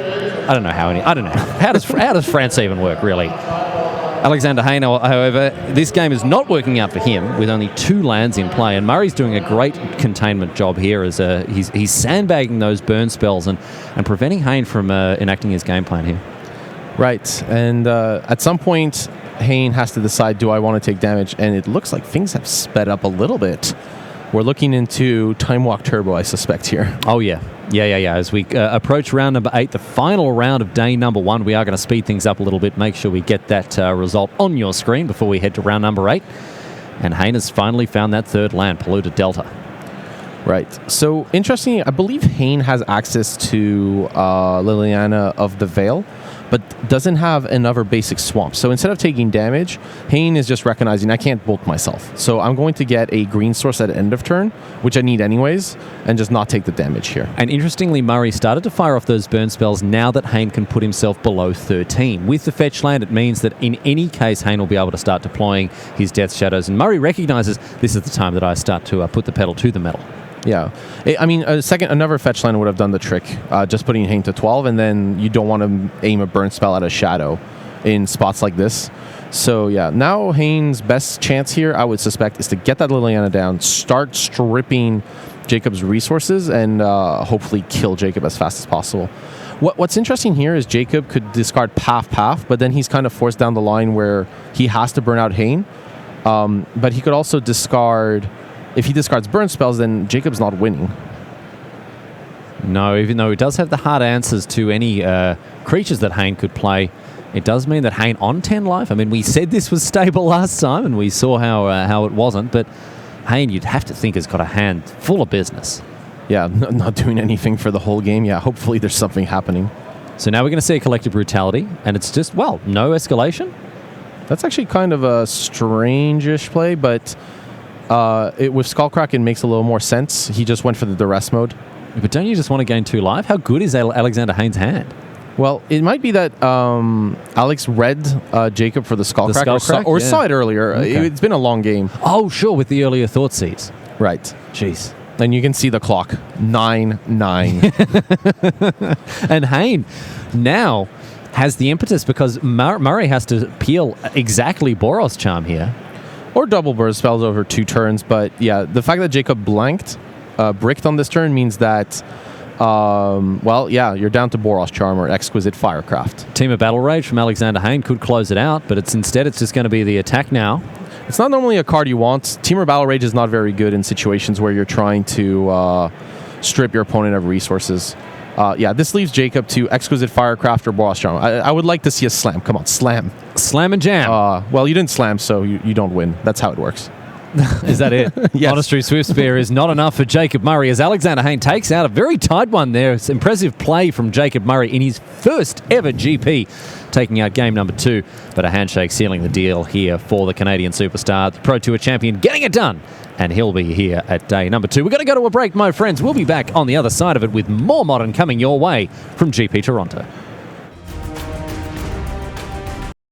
Speaker 1: I don't know how. How does France even work, really? Alexander Hayne, however, this game is not working out for him with only 2 lands in play, and Murray's doing a great containment job here as he's sandbagging those burn spells and preventing Hane from enacting his game plan here.
Speaker 2: Right, and at some point, Hane has to decide, do I want to take damage? And it looks like things have sped up a little bit. We're looking into Time Walk Turbo, I suspect, here.
Speaker 1: Oh, yeah. Yeah. As we approach round number 8, the final round of day number 1, we are going to speed things up a little bit. Make sure we get that result on your screen before we head to round number 8. And Hane has finally found that 3rd land, Polluted Delta.
Speaker 2: Right. So, interestingly, I believe Hane has access to Liliana of the Veil, but doesn't have another basic swamp. So instead of taking damage, Hane is just recognizing I can't bolt myself. So I'm going to get a green source at end of turn, which I need anyways, and just not take the damage here.
Speaker 1: And interestingly, Murray started to fire off those burn spells now that Hane can put himself below 13. With the fetch land, it means that in any case, Hane will be able to start deploying his Death Shadows. And Murray recognizes this is the time that I start to put the pedal to the metal.
Speaker 2: Yeah. I mean, another fetch line would have done the trick, just putting Hane to 12, and then you don't want to aim a burn spell at a shadow in spots like this. So, yeah, now Hane's best chance here, I would suspect, is to get that Liliana down, start stripping Jacob's resources, and hopefully kill Jacob as fast as possible. What's interesting here is Jacob could discard Path, but then he's kind of forced down the line where he has to burn out Hane. But he could also discard... If he discards burn spells, then Jacob's not winning.
Speaker 1: No, even though he does have the hard answers to any creatures that Hane could play, it does mean that Hane on 10 life, I mean, we said this was stable last time, and we saw how it wasn't, but Hane, you'd have to think, has got a hand full of business.
Speaker 2: Yeah, not doing anything for the whole game. Yeah, hopefully there's something happening.
Speaker 1: So now we're going to see a Collective Brutality, and it's just, well, no escalation?
Speaker 2: That's actually kind of a strange-ish play, but... with Skullcrack, it makes a little more sense. He just went for the duress mode.
Speaker 1: But don't you just want to gain 2 life? How good is Alexander Hane's hand?
Speaker 2: Well, it might be that Alex read Jacob for the Skullcrack, or saw it earlier. Okay. It's been a long game.
Speaker 1: Oh, sure, with the earlier thought seeds.
Speaker 2: Right.
Speaker 1: Jeez.
Speaker 2: And you can see the clock. 9-9.
Speaker 1: And Hane now has the impetus because Murray has to peel exactly Boros Charm here.
Speaker 2: Or double burst spells over 2 turns, but yeah, the fact that Jacob bricked on this turn means that, you're down to Boros Charm or Exquisite Firecraft.
Speaker 1: Team of Battle Rage from Alexander Hane could close it out, but instead it's just going to be the attack now.
Speaker 2: It's not normally a card you want. Team of Battle Rage is not very good in situations where you're trying to strip your opponent of resources. This leaves Jacob to Exquisite Firecraft or Boros Charm. I would like to see a slam. Come on, slam.
Speaker 1: slam and jam.
Speaker 2: Well, you didn't slam, so you don't win. That's how it works.
Speaker 1: Is that it?
Speaker 2: Yes.
Speaker 1: Monastery Swift Spear is not enough for Jacob Murray as Alexander Hayne takes out a very tight one there. It's impressive play from Jacob Murray in his first ever GP, taking out game number 2. But a handshake sealing the deal here for the Canadian superstar, the Pro Tour champion, getting it done. And he'll be here at day number 2. We're going to go to a break, my friends. We'll be back on the other side of it with more Modern coming your way from GP Toronto.